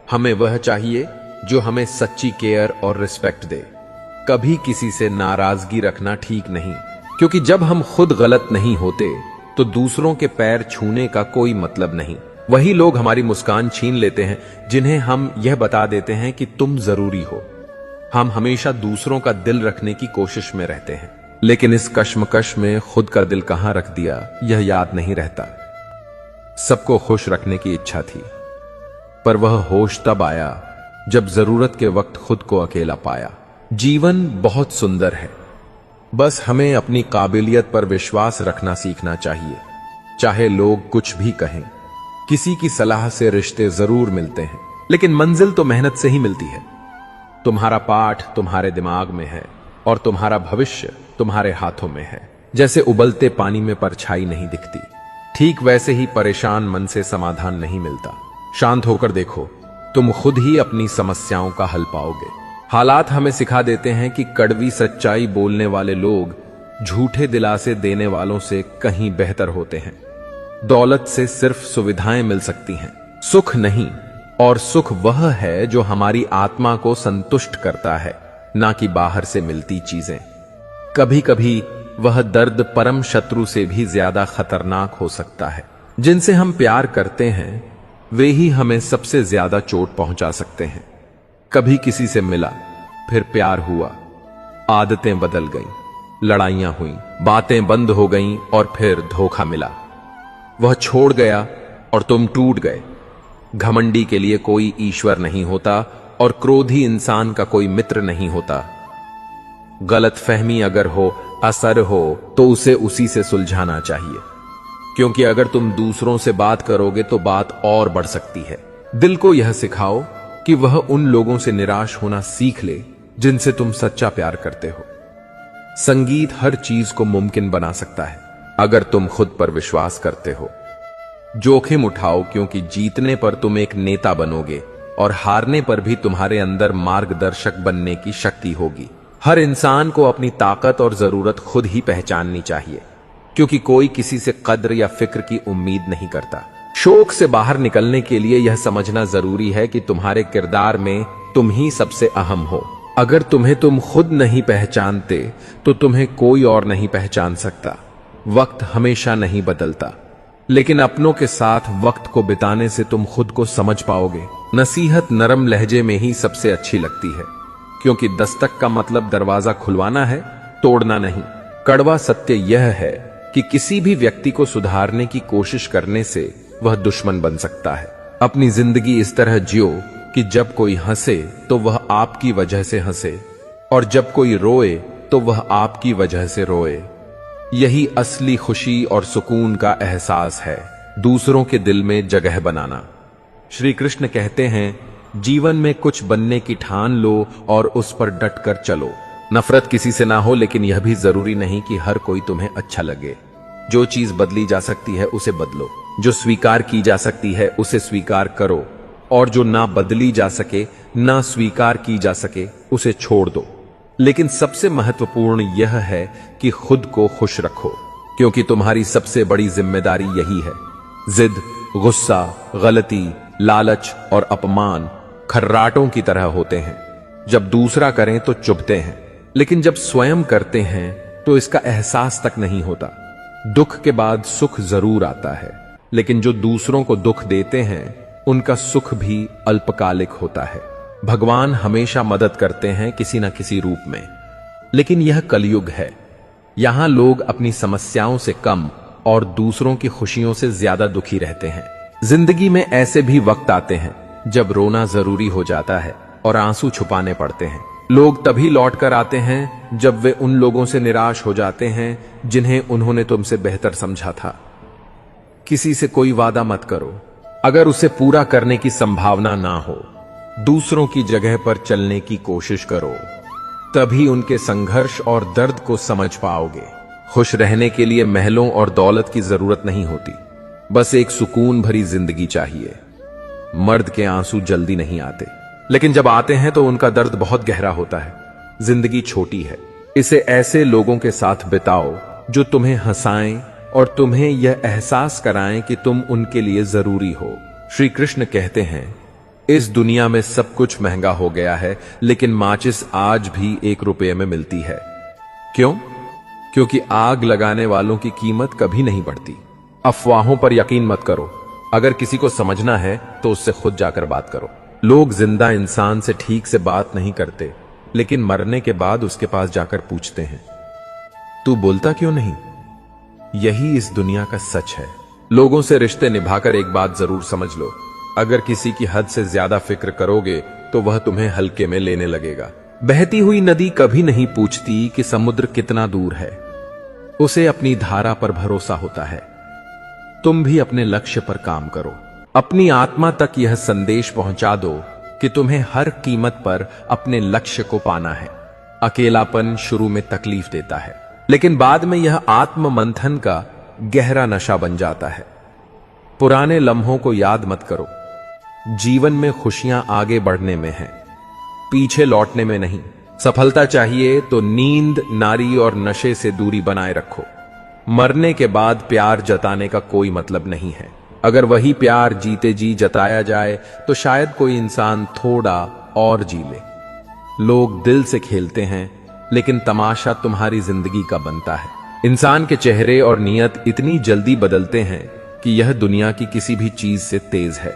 हमें वह चाहिए जो हमें सच्ची केयर और रिस्पेक्ट दे। कभी किसी से नाराजगी रखना ठीक नहीं, क्योंकि जब हम खुद गलत नहीं होते तो दूसरों के पैर छूने का कोई मतलब नहीं। वही लोग हमारी मुस्कान छीन लेते हैं जिन्हें हम यह बता देते हैं कि तुम जरूरी हो। हम हमेशा दूसरों का दिल रखने की कोशिश में रहते हैं, लेकिन इस कश्मकश में खुद का दिल कहां रख दिया यह याद नहीं रहता। सबको खुश रखने की इच्छा थी, पर वह होश तब आया जब जरूरत के वक्त खुद को अकेला पाया। जीवन बहुत सुंदर है, बस हमें अपनी काबिलियत पर विश्वास रखना सीखना चाहिए। चाहे लोग कुछ भी कहें, किसी की सलाह से रिश्ते जरूर मिलते हैं, लेकिन मंजिल तो मेहनत से ही मिलती है। तुम्हारा पाठ तुम्हारे दिमाग में है और तुम्हारा भविष्य तुम्हारे हाथों में है। जैसे उबलते पानी में परछाई नहीं दिखती, ठीक वैसे ही परेशान मन से समाधान नहीं मिलता। शांत होकर देखो, तुम खुद ही अपनी समस्याओं का हल पाओगे। हालात हमें सिखा देते हैं कि कड़वी सच्चाई बोलने वाले लोग झूठे दिलासे देने वालों से कहीं बेहतर होते हैं। दौलत से सिर्फ सुविधाएं मिल सकती हैं, सुख नहीं। और सुख वह है जो हमारी आत्मा को संतुष्ट करता है, ना कि बाहर से मिलती चीजें। कभी कभी वह दर्द परम शत्रु से भी ज्यादा खतरनाक हो सकता है। जिनसे हम प्यार करते हैं वे ही हमें सबसे ज्यादा चोट पहुंचा सकते हैं। कभी किसी से मिला, फिर प्यार हुआ, आदतें बदल गईं, लड़ाइयां हुईं, बातें बंद हो गईं और फिर धोखा मिला। वह छोड़ गया और तुम टूट गए। घमंडी के लिए कोई ईश्वर नहीं होता और क्रोधी इंसान का कोई मित्र नहीं होता। गलतफहमी अगर हो, असर हो, तो उसे उसी से सुलझाना चाहिए, क्योंकि अगर तुम दूसरों से बात करोगे तो बात और बढ़ सकती है। दिल को यह सिखाओ कि वह उन लोगों से निराश होना सीख ले जिनसे तुम सच्चा प्यार करते हो। संगीत हर चीज को मुमकिन बना सकता है अगर तुम खुद पर विश्वास करते हो। जोखिम उठाओ, क्योंकि जीतने पर तुम एक नेता बनोगे और हारने पर भी तुम्हारे अंदर मार्गदर्शक बनने की शक्ति होगी। हर इंसान को अपनी ताकत और जरूरत खुद ही पहचाननी चाहिए, क्योंकि कोई किसी से कद्र या फिक्र की उम्मीद नहीं करता। शोक से बाहर निकलने के लिए यह समझना जरूरी है कि तुम्हारे किरदार में तुम ही सबसे अहम हो। अगर तुम्हें तुम खुद नहीं पहचानते तो तुम्हें कोई और नहीं पहचान सकता। वक्त हमेशा नहीं बदलता, लेकिन अपनों के साथ वक्त को बिताने से तुम खुद को समझ पाओगे। नसीहत नरम लहजे में ही सबसे अच्छी लगती है, क्योंकि दस्तक का मतलब दरवाजा खुलवाना है, तोड़ना नहीं। कड़वा सत्य यह है कि किसी भी व्यक्ति को सुधारने की कोशिश करने से वह दुश्मन बन सकता है। अपनी जिंदगी इस तरह जियो कि जब कोई हंसे तो वह आपकी वजह से हंसे, और जब कोई रोए तो वह आपकी वजह से रोए। यही असली खुशी और सुकून का एहसास है, दूसरों के दिल में जगह बनाना। श्री कृष्ण कहते हैं, जीवन में कुछ बनने की ठान लो और उस पर डटकर चलो। नफरत किसी से ना हो, लेकिन यह भी जरूरी नहीं कि हर कोई तुम्हें अच्छा लगे। जो चीज बदली जा सकती है उसे बदलो, जो स्वीकार की जा सकती है उसे स्वीकार करो, और जो ना बदली जा सके, ना स्वीकार की जा सके, उसे छोड़ दो। लेकिन सबसे महत्वपूर्ण यह है कि खुद को खुश रखो, क्योंकि तुम्हारी सबसे बड़ी जिम्मेदारी यही है। जिद, गुस्सा, गलती, लालच और अपमान खर्राटों की तरह होते हैं। जब दूसरा करें तो चुभते हैं, लेकिन जब स्वयं करते हैं तो इसका एहसास तक नहीं होता। दुख के बाद सुख जरूर आता है, लेकिन जो दूसरों को दुख देते हैं उनका सुख भी अल्पकालिक होता है। भगवान हमेशा मदद करते हैं किसी न किसी रूप में, लेकिन यह कलयुग है। यहां लोग अपनी समस्याओं से कम और दूसरों की खुशियों से ज्यादा दुखी रहते हैं। जिंदगी में ऐसे भी वक्त आते हैं जब रोना जरूरी हो जाता है और आंसू छुपाने पड़ते हैं। लोग तभी लौट कर आते हैं जब वे उन लोगों से निराश हो जाते हैं जिन्हें उन्होंने तुमसे बेहतर समझा था। किसी से कोई वादा मत करो अगर उसे पूरा करने की संभावना ना हो। दूसरों की जगह पर चलने की कोशिश करो, तभी उनके संघर्ष और दर्द को समझ पाओगे। खुश रहने के लिए महलों और दौलत की जरूरत नहीं होती, बस एक सुकून भरी जिंदगी चाहिए। मर्द के आंसू जल्दी नहीं आते, लेकिन जब आते हैं तो उनका दर्द बहुत गहरा होता है। जिंदगी छोटी है, इसे ऐसे लोगों के साथ बिताओ जो तुम्हें हंसाएं और तुम्हें यह एहसास कराएं कि तुम उनके लिए जरूरी हो। श्री कृष्ण कहते हैं, इस दुनिया में सब कुछ महंगा हो गया है, लेकिन माचिस आज भी 1 रुपये में मिलती है। क्यों? क्योंकि आग लगाने वालों की कीमत कभी नहीं बढ़ती। अफवाहों पर यकीन मत करो। अगर किसी को समझना है तो उससे खुद जाकर बात करो। लोग जिंदा इंसान से ठीक से बात नहीं करते, लेकिन मरने के बाद उसके पास जाकर पूछते हैं, तू बोलता क्यों नहीं? यही इस दुनिया का सच है। लोगों से रिश्ते निभाकर एक बात जरूर समझ लो, अगर किसी की हद से ज्यादा फिक्र करोगे तो वह तुम्हें हल्के में लेने लगेगा। बहती हुई नदी कभी नहीं पूछती कि समुद्र कितना दूर है, उसे अपनी धारा पर भरोसा होता है। तुम भी अपने लक्ष्य पर काम करो। अपनी आत्मा तक यह संदेश पहुंचा दो कि तुम्हें हर कीमत पर अपने लक्ष्य को पाना है। अकेलापन शुरू में तकलीफ देता है, लेकिन बाद में यह आत्म मंथन का गहरा नशा बन जाता है। पुराने लम्हों को याद मत करो। जीवन में खुशियां आगे बढ़ने में हैं, पीछे लौटने में नहीं। सफलता चाहिए तो नींद, नारी और नशे से दूरी बनाए रखो। मरने के बाद प्यार जताने का कोई मतलब नहीं है। अगर वही प्यार जीते जी जताया जाए तो शायद कोई इंसान थोड़ा और जी ले। लोग दिल से खेलते हैं, लेकिन तमाशा तुम्हारी जिंदगी का बनता है। इंसान के चेहरे और नियत इतनी जल्दी बदलते हैं कि यह दुनिया की किसी भी चीज से तेज है।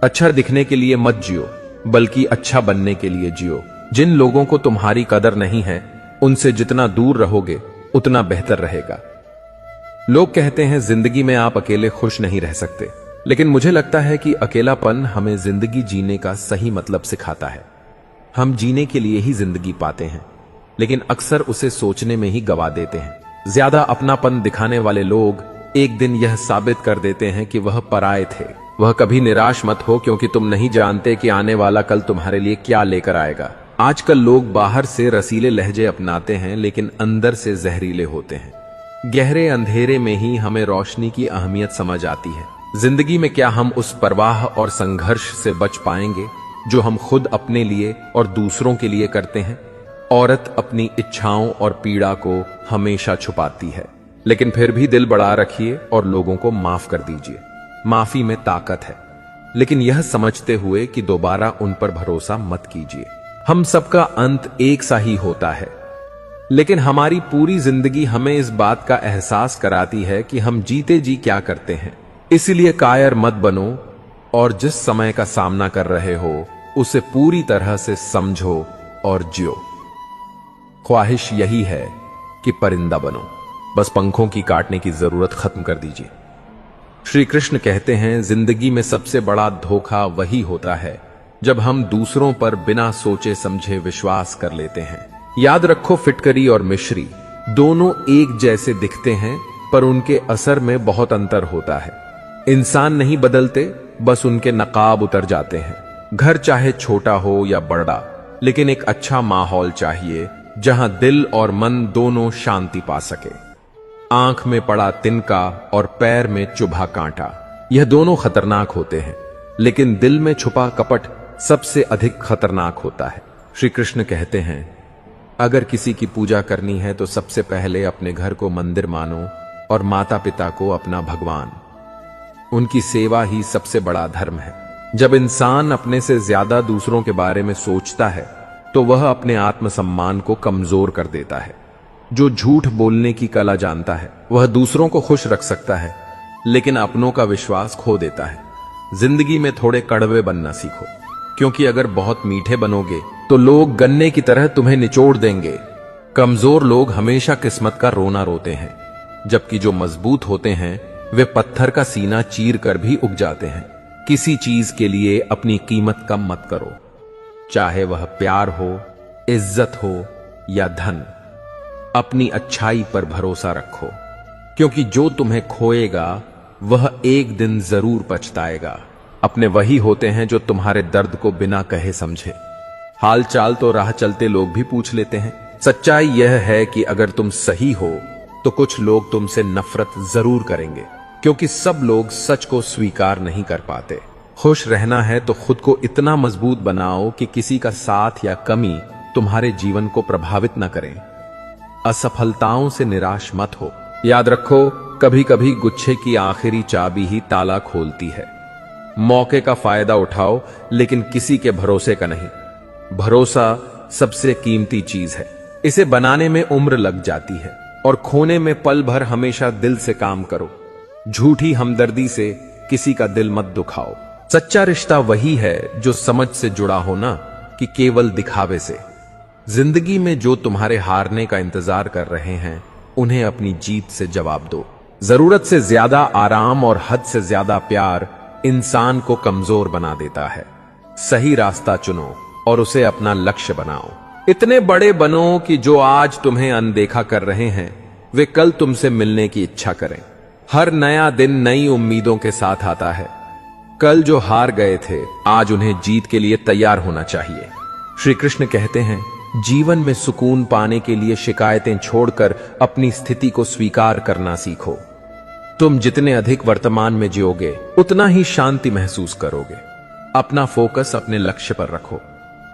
अच्छा दिखने के लिए मत जियो, बल्कि अच्छा बनने के लिए जियो। जिन लोगों को तुम्हारी कदर नहीं है, उनसे जितना दूर रहोगे उतना बेहतर रहेगा। लोग कहते हैं जिंदगी में आप अकेले खुश नहीं रह सकते, लेकिन मुझे लगता है कि अकेलापन हमें जिंदगी जीने का सही मतलब सिखाता है। हम जीने के लिए ही जिंदगी पाते हैं, लेकिन अक्सर उसे सोचने में ही गवा देते हैं। ज्यादा अपनापन दिखाने वाले लोग एक दिन यह साबित कर देते हैं कि वह पराये थे। वह कभी निराश मत हो, क्योंकि तुम नहीं जानते कि आने वाला कल तुम्हारे लिए क्या लेकर आएगा। आजकल लोग बाहर से रसीले लहजे अपनाते हैं, लेकिन अंदर से जहरीले होते हैं। गहरे अंधेरे में ही हमें रोशनी की अहमियत समझ आती है। जिंदगी में क्या हम उस परवाह और संघर्ष से बच पाएंगे जो हम खुद अपने लिए और दूसरों के लिए करते हैं? औरत अपनी इच्छाओं और पीड़ा को हमेशा छुपाती है, लेकिन फिर भी दिल बढ़ा रखिए और लोगों को माफ कर दीजिए। माफी में ताकत है, लेकिन यह समझते हुए कि दोबारा उन पर भरोसा मत कीजिए। हम सबका अंत एक सा ही होता है, लेकिन हमारी पूरी जिंदगी हमें इस बात का एहसास कराती है कि हम जीते जी क्या करते हैं। इसलिए कायर मत बनो और जिस समय का सामना कर रहे हो उसे पूरी तरह से समझो और जियो। ख्वाहिश यही है कि परिंदा बनो, बस पंखों की काटने की जरूरत खत्म कर दीजिए। श्री कृष्ण कहते हैं, जिंदगी में सबसे बड़ा धोखा वही होता है जब हम दूसरों पर बिना सोचे समझे विश्वास कर लेते हैं। याद रखो, फिटकरी और मिश्री दोनों एक जैसे दिखते हैं, पर उनके असर में बहुत अंतर होता है। इंसान नहीं बदलते, बस उनके नकाब उतर जाते हैं। घर चाहे छोटा हो या बड़ा, लेकिन एक अच्छा माहौल चाहिए जहां दिल और मन दोनों शांति पा सके। आंख में पड़ा तिनका और पैर में चुभा कांटा, यह दोनों खतरनाक होते हैं, लेकिन दिल में छुपा कपट सबसे अधिक खतरनाक होता है। श्री कृष्ण कहते हैं, अगर किसी की पूजा करनी है तो सबसे पहले अपने घर को मंदिर मानो और माता पिता को अपना भगवान। उनकी सेवा ही सबसे बड़ा धर्म है। जब इंसान अपने से ज्यादा दूसरों के बारे में सोचता है तो वह अपने आत्मसम्मान को कमजोर कर देता है। जो झूठ बोलने की कला जानता है वह दूसरों को खुश रख सकता है, लेकिन अपनों का विश्वास खो देता है। जिंदगी में थोड़े कड़वे बनना सीखो, क्योंकि अगर बहुत मीठे बनोगे तो लोग गन्ने की तरह तुम्हें निचोड़ देंगे। कमजोर लोग हमेशा किस्मत का रोना रोते हैं, जबकि जो मजबूत होते हैं वे पत्थर का सीना चीर कर भी उग जाते हैं। किसी चीज के लिए अपनी कीमत कम मत करो, चाहे वह प्यार हो, इज्जत हो या धन। अपनी अच्छाई पर भरोसा रखो, क्योंकि जो तुम्हें खोएगा वह एक दिन जरूर पछताएगा। अपने वही होते हैं जो तुम्हारे दर्द को बिना कहे समझे। हाल चाल तो राह चलते लोग भी पूछ लेते हैं। सच्चाई यह है कि अगर तुम सही हो तो कुछ लोग तुमसे नफरत जरूर करेंगे, क्योंकि सब लोग सच को स्वीकार नहीं कर पाते। खुश रहना है तो खुद को इतना मजबूत बनाओ कि किसी का साथ या कमी तुम्हारे जीवन को प्रभावित न करें। असफलताओं से निराश मत हो। याद रखो, कभी कभी गुच्छे की आखिरी चाबी ही ताला खोलती है। मौके का फायदा उठाओ, लेकिन किसी के भरोसे का नहीं। भरोसा सबसे कीमती चीज है। इसे बनाने में उम्र लग जाती है और खोने में पल भर। हमेशा दिल से काम करो। झूठी हमदर्दी से किसी का दिल मत दुखाओ। सच्चा रिश्ता वही है जो समझ से जुड़ा हो ना कि केवल दिखावे से। जिंदगी में जो तुम्हारे हारने का इंतजार कर रहे हैं उन्हें अपनी जीत से जवाब दो। जरूरत से ज्यादा आराम और हद से ज्यादा प्यार इंसान को कमजोर बना देता है। सही रास्ता चुनो और उसे अपना लक्ष्य बनाओ। इतने बड़े बनो कि जो आज तुम्हें अनदेखा कर रहे हैं वे कल तुमसे मिलने की इच्छा करें। हर नया दिन नई उम्मीदों के साथ आता है। कल जो हार गए थे आज उन्हें जीत के लिए तैयार होना चाहिए। श्री कृष्ण कहते हैं, जीवन में सुकून पाने के लिए शिकायतें छोड़कर अपनी स्थिति को स्वीकार करना सीखो। तुम जितने अधिक वर्तमान में जियोगे उतना ही शांति महसूस करोगे। अपना फोकस अपने लक्ष्य पर रखो,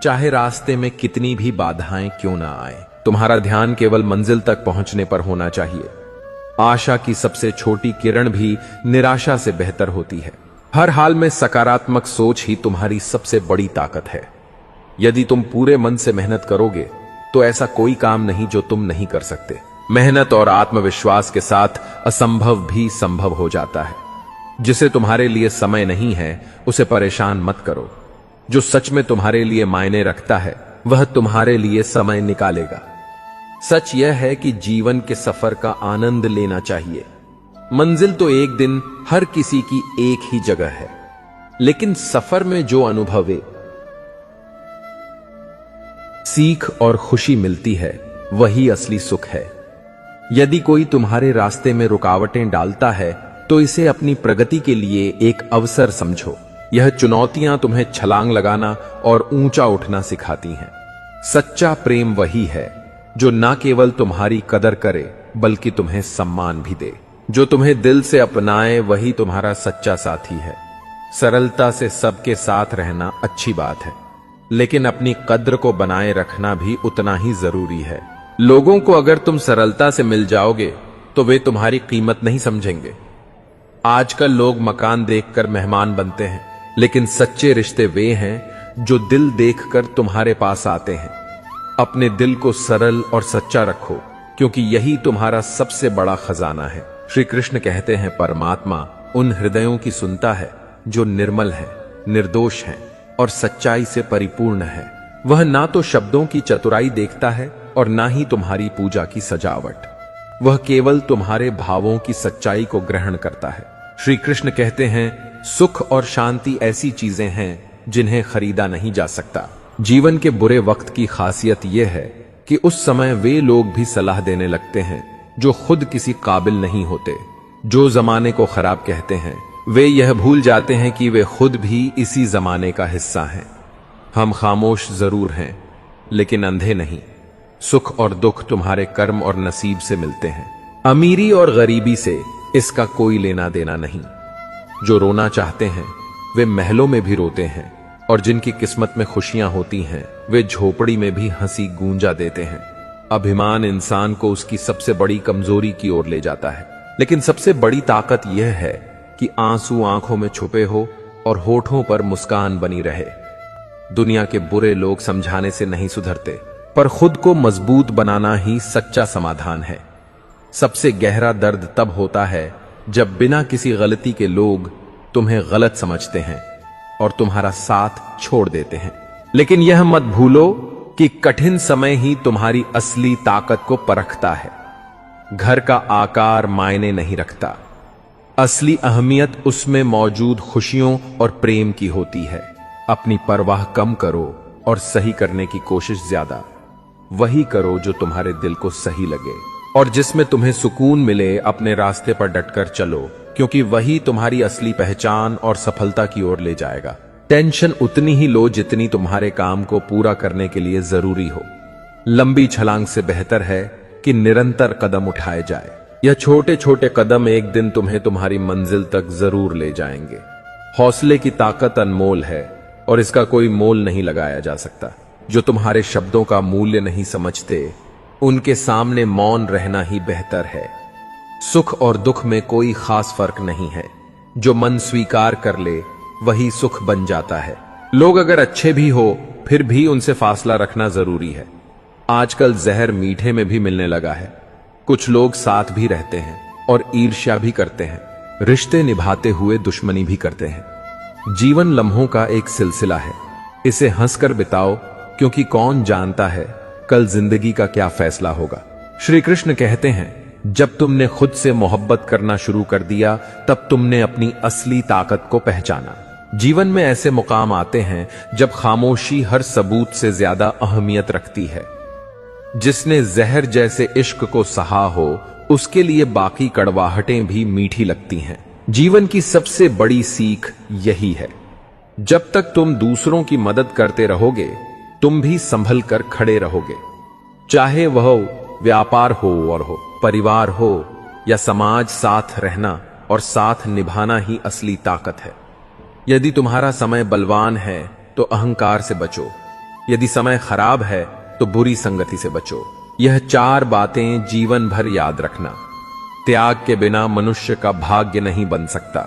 चाहे रास्ते में कितनी भी बाधाएं क्यों ना आए। तुम्हारा ध्यान केवल मंजिल तक पहुंचने पर होना चाहिए। आशा की सबसे छोटी किरण भी निराशा से बेहतर होती है। हर हाल में सकारात्मक सोच ही तुम्हारी सबसे बड़ी ताकत है। यदि तुम पूरे मन से मेहनत करोगे तो ऐसा कोई काम नहीं जो तुम नहीं कर सकते। मेहनत और आत्मविश्वास के साथ असंभव भी संभव हो जाता है। जिसे तुम्हारे लिए समय नहीं है उसे परेशान मत करो। जो सच में तुम्हारे लिए मायने रखता है वह तुम्हारे लिए समय निकालेगा। सच यह है कि जीवन के सफर का आनंद लेना चाहिए। मंजिल तो एक दिन हर किसी की एक ही जगह है, लेकिन सफर में जो अनुभवे, सीख और खुशी मिलती है वही असली सुख है। यदि कोई तुम्हारे रास्ते में रुकावटें डालता है तो इसे अपनी प्रगति के लिए एक अवसर समझो। यह चुनौतियां तुम्हें छलांग लगाना और ऊंचा उठना सिखाती हैं। सच्चा प्रेम वही है जो न केवल तुम्हारी कदर करे बल्कि तुम्हें सम्मान भी दे। जो तुम्हें दिल से अपनाए वही तुम्हारा सच्चा साथी है। सरलता से सबके साथ रहना अच्छी बात है, लेकिन अपनी कद्र को बनाए रखना भी उतना ही जरूरी है। लोगों को अगर तुम सरलता से मिल जाओगे तो वे तुम्हारी कीमत नहीं समझेंगे। आजकल लोग मकान देखकर मेहमान बनते हैं, लेकिन सच्चे रिश्ते वे हैं जो दिल देखकर तुम्हारे पास आते हैं। अपने दिल को सरल और सच्चा रखो, क्योंकि यही तुम्हारा सबसे बड़ा खजाना है। श्री कृष्ण कहते हैं, परमात्मा उन हृदयों की सुनता है जो निर्मल है, निर्दोष है और सच्चाई से परिपूर्ण है। वह ना तो शब्दों की चतुराई देखता है और ना ही तुम्हारी पूजा की सजावट। वह केवल तुम्हारे भावों की सच्चाई को ग्रहण करता है। श्री कृष्ण कहते हैं, सुख और शांति ऐसी चीजें हैं जिन्हें खरीदा नहीं जा सकता। जीवन के बुरे वक्त की खासियत यह है कि उस समय वे लोग भी सलाह देने लगते हैं जो खुद किसी काबिल नहीं होते। जो जमाने को खराब कहते हैं वे यह भूल जाते हैं कि वे खुद भी इसी जमाने का हिस्सा हैं। हम खामोश जरूर हैं, लेकिन अंधे नहीं। सुख और दुख तुम्हारे कर्म और नसीब से मिलते हैं। अमीरी और गरीबी से इसका कोई लेना देना नहीं। जो रोना चाहते हैं वे महलों में भी रोते हैं, और जिनकी किस्मत में खुशियां होती हैं वे झोपड़ी में भी हंसी गूंजा देते हैं। अभिमान इंसान को उसकी सबसे बड़ी कमजोरी की ओर ले जाता है, लेकिन सबसे बड़ी ताकत यह है कि आंसू आंखों में छुपे हो और होठों पर मुस्कान बनी रहे। दुनिया के बुरे लोग समझाने से नहीं सुधरते, पर खुद को मजबूत बनाना ही सच्चा समाधान है। सबसे गहरा दर्द तब होता है जब बिना किसी गलती के लोग तुम्हें गलत समझते हैं और तुम्हारा साथ छोड़ देते हैं। लेकिन यह मत भूलो कि कठिन समय ही तुम्हारी असली ताकत को परखता है। घर का आकार मायने नहीं रखता, असली अहमियत उसमें मौजूद खुशियों और प्रेम की होती है। अपनी परवाह कम करो और सही करने की कोशिश ज्यादा। वही करो जो तुम्हारे दिल को सही लगे और जिसमें तुम्हें सुकून मिले। अपने रास्ते पर डटकर चलो, क्योंकि वही तुम्हारी असली पहचान और सफलता की ओर ले जाएगा। टेंशन उतनी ही लो जितनी तुम्हारे काम को पूरा करने के लिए जरूरी हो। लंबी छलांग से बेहतर है कि निरंतर कदम उठाए जाए। यह छोटे छोटे कदम एक दिन तुम्हें तुम्हारी मंजिल तक जरूर ले जाएंगे। हौसले की ताकत अनमोल है और इसका कोई मोल नहीं लगाया जा सकता। जो तुम्हारे शब्दों का मूल्य नहीं समझते उनके सामने मौन रहना ही बेहतर है। सुख और दुख में कोई खास फर्क नहीं है। जो मन स्वीकार कर ले वही सुख बन जाता है। लोग अगर अच्छे भी हो फिर भी उनसे फासला रखना जरूरी है। आजकल जहर मीठे में भी मिलने लगा है। कुछ लोग साथ भी रहते हैं और ईर्ष्या भी करते हैं। रिश्ते निभाते हुए दुश्मनी भी करते हैं। जीवन लम्हों का एक सिलसिला है, इसे हंसकर बिताओ, क्योंकि कौन जानता है कल जिंदगी का क्या फैसला होगा। श्री कृष्ण कहते हैं, जब तुमने खुद से मोहब्बत करना शुरू कर दिया तब तुमने अपनी असली ताकत को पहचाना। जीवन में ऐसे मुकाम आते हैं जब खामोशी हर सबूत से ज्यादा अहमियत रखती है। जिसने जहर जैसे इश्क को सहा हो उसके लिए बाकी कड़वाहटें भी मीठी लगती हैं। जीवन की सबसे बड़ी सीख यही है, जब तक तुम दूसरों की मदद करते रहोगे तुम भी संभल कर खड़े रहोगे। चाहे वह व्यापार हो और हो, परिवार हो या समाज, साथ रहना और साथ निभाना ही असली ताकत है। यदि तुम्हारा समय बलवान है तो अहंकार से बचो, यदि समय खराब है तो बुरी संगति से बचो। यह 4 बातें जीवन भर याद रखना। त्याग के बिना मनुष्य का भाग्य नहीं बन सकता।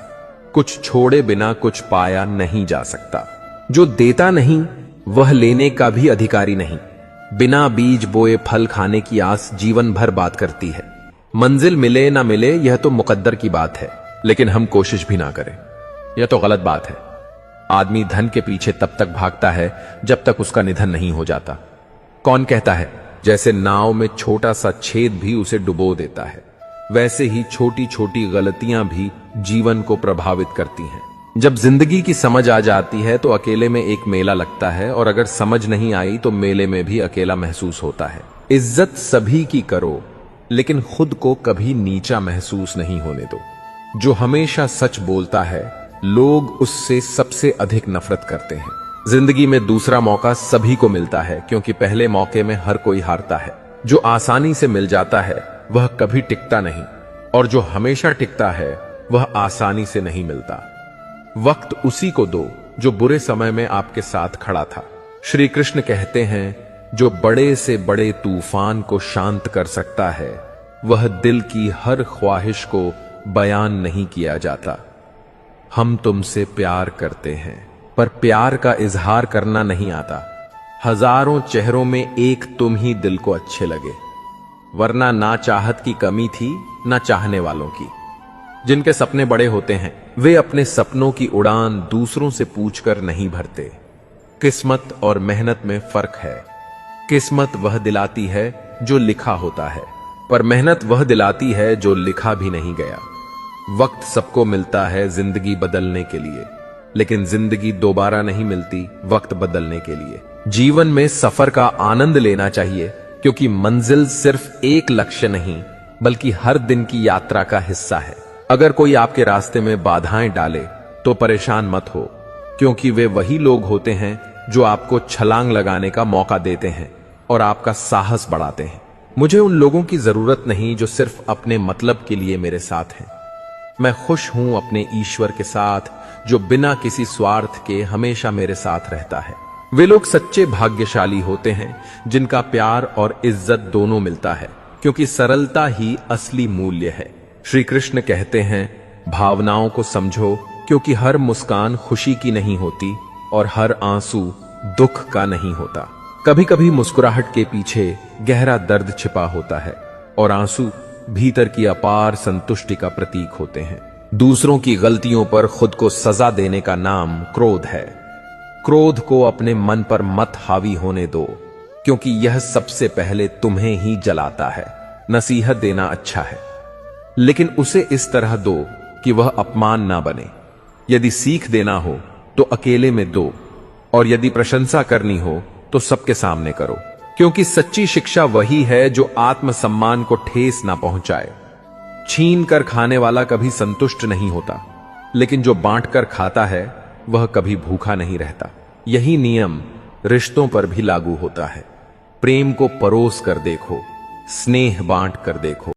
कुछ छोड़े बिना कुछ पाया नहीं जा सकता। जो देता नहीं वह लेने का भी अधिकारी नहीं। बिना बीज बोए फल खाने की आस जीवन भर बात करती है। मंजिल मिले ना मिले यह तो मुकद्दर की बात है, लेकिन हम कोशिश भी ना करें यह तो गलत बात है। आदमी धन के पीछे तब तक भागता है जब तक उसका निधन नहीं हो जाता। कौन कहता है जैसे नाव में छोटा सा छेद भी उसे डुबो देता है, वैसे ही छोटी छोटी गलतियां भी जीवन को प्रभावित करती हैं। जब जिंदगी की समझ आ जाती है तो अकेले में एक मेला लगता है, और अगर समझ नहीं आई तो मेले में भी अकेला महसूस होता है। इज्जत सभी की करो, लेकिन खुद को कभी नीचा महसूस नहीं होने दो। जो हमेशा सच बोलता है लोग उससे सबसे अधिक नफरत करते हैं। जिंदगी में दूसरा मौका सभी को मिलता है, क्योंकि पहले मौके में हर कोई हारता है। जो आसानी से मिल जाता है वह कभी टिकता नहीं, और जो हमेशा टिकता है वह आसानी से नहीं मिलता। वक्त उसी को दो जो बुरे समय में आपके साथ खड़ा था। श्री कृष्ण कहते हैं जो बड़े से बड़े तूफान को शांत कर सकता है वह दिल की हर ख्वाहिश को बयान नहीं किया जाता। हम तुमसे प्यार करते हैं, पर प्यार का इजहार करना नहीं आता। हजारों चेहरों में एक तुम ही दिल को अच्छे लगे, वरना ना चाहत की कमी थी ना चाहने वालों की। जिनके सपने बड़े होते हैं वे अपने सपनों की उड़ान दूसरों से पूछकर नहीं भरते। किस्मत और मेहनत में फर्क है। किस्मत वह दिलाती है जो लिखा होता है, पर मेहनत वह दिलाती है जो लिखा भी नहीं गया। वक्त सबको मिलता है जिंदगी बदलने के लिए, लेकिन जिंदगी दोबारा नहीं मिलती वक्त बदलने के लिए। जीवन में सफर का आनंद लेना चाहिए, क्योंकि मंजिल सिर्फ एक लक्ष्य नहीं बल्कि हर दिन की यात्रा का हिस्सा है। अगर कोई आपके रास्ते में बाधाएं डाले तो परेशान मत हो, क्योंकि वे वही लोग होते हैं जो आपको छलांग लगाने का मौका देते हैं और आपका साहस बढ़ाते हैं। मुझे उन लोगों की जरूरत नहीं जो सिर्फ अपने मतलब के लिए मेरे साथ हैं। मैं खुश हूं अपने ईश्वर के साथ जो बिना किसी स्वार्थ के हमेशा मेरे साथ रहता है। वे लोग सच्चे भाग्यशाली होते हैं जिनका प्यार और इज्जत दोनों मिलता है, क्योंकि सरलता ही असली मूल्य है। श्री कृष्ण कहते हैं भावनाओं को समझो, क्योंकि हर मुस्कान खुशी की नहीं होती और हर आंसू दुख का नहीं होता। कभी कभी मुस्कुराहट के पीछे गहरा दर्द छिपा होता है और आंसू भीतर की अपार संतुष्टि का प्रतीक होते हैं। दूसरों की गलतियों पर खुद को सजा देने का नाम क्रोध है। क्रोध को अपने मन पर मत हावी होने दो, क्योंकि यह सबसे पहले तुम्हें ही जलाता है। नसीहत देना अच्छा है, लेकिन उसे इस तरह दो कि वह अपमान ना बने। यदि सीख देना हो तो अकेले में दो, और यदि प्रशंसा करनी हो तो सबके सामने करो, क्योंकि सच्ची शिक्षा वही है जो आत्मसम्मान को ठेस ना पहुंचाए। छीन कर खाने वाला कभी संतुष्ट नहीं होता, लेकिन जो बांट कर खाता है वह कभी भूखा नहीं रहता। यही नियम रिश्तों पर भी लागू होता है। प्रेम को परोस कर देखो, स्नेह बांट कर देखो।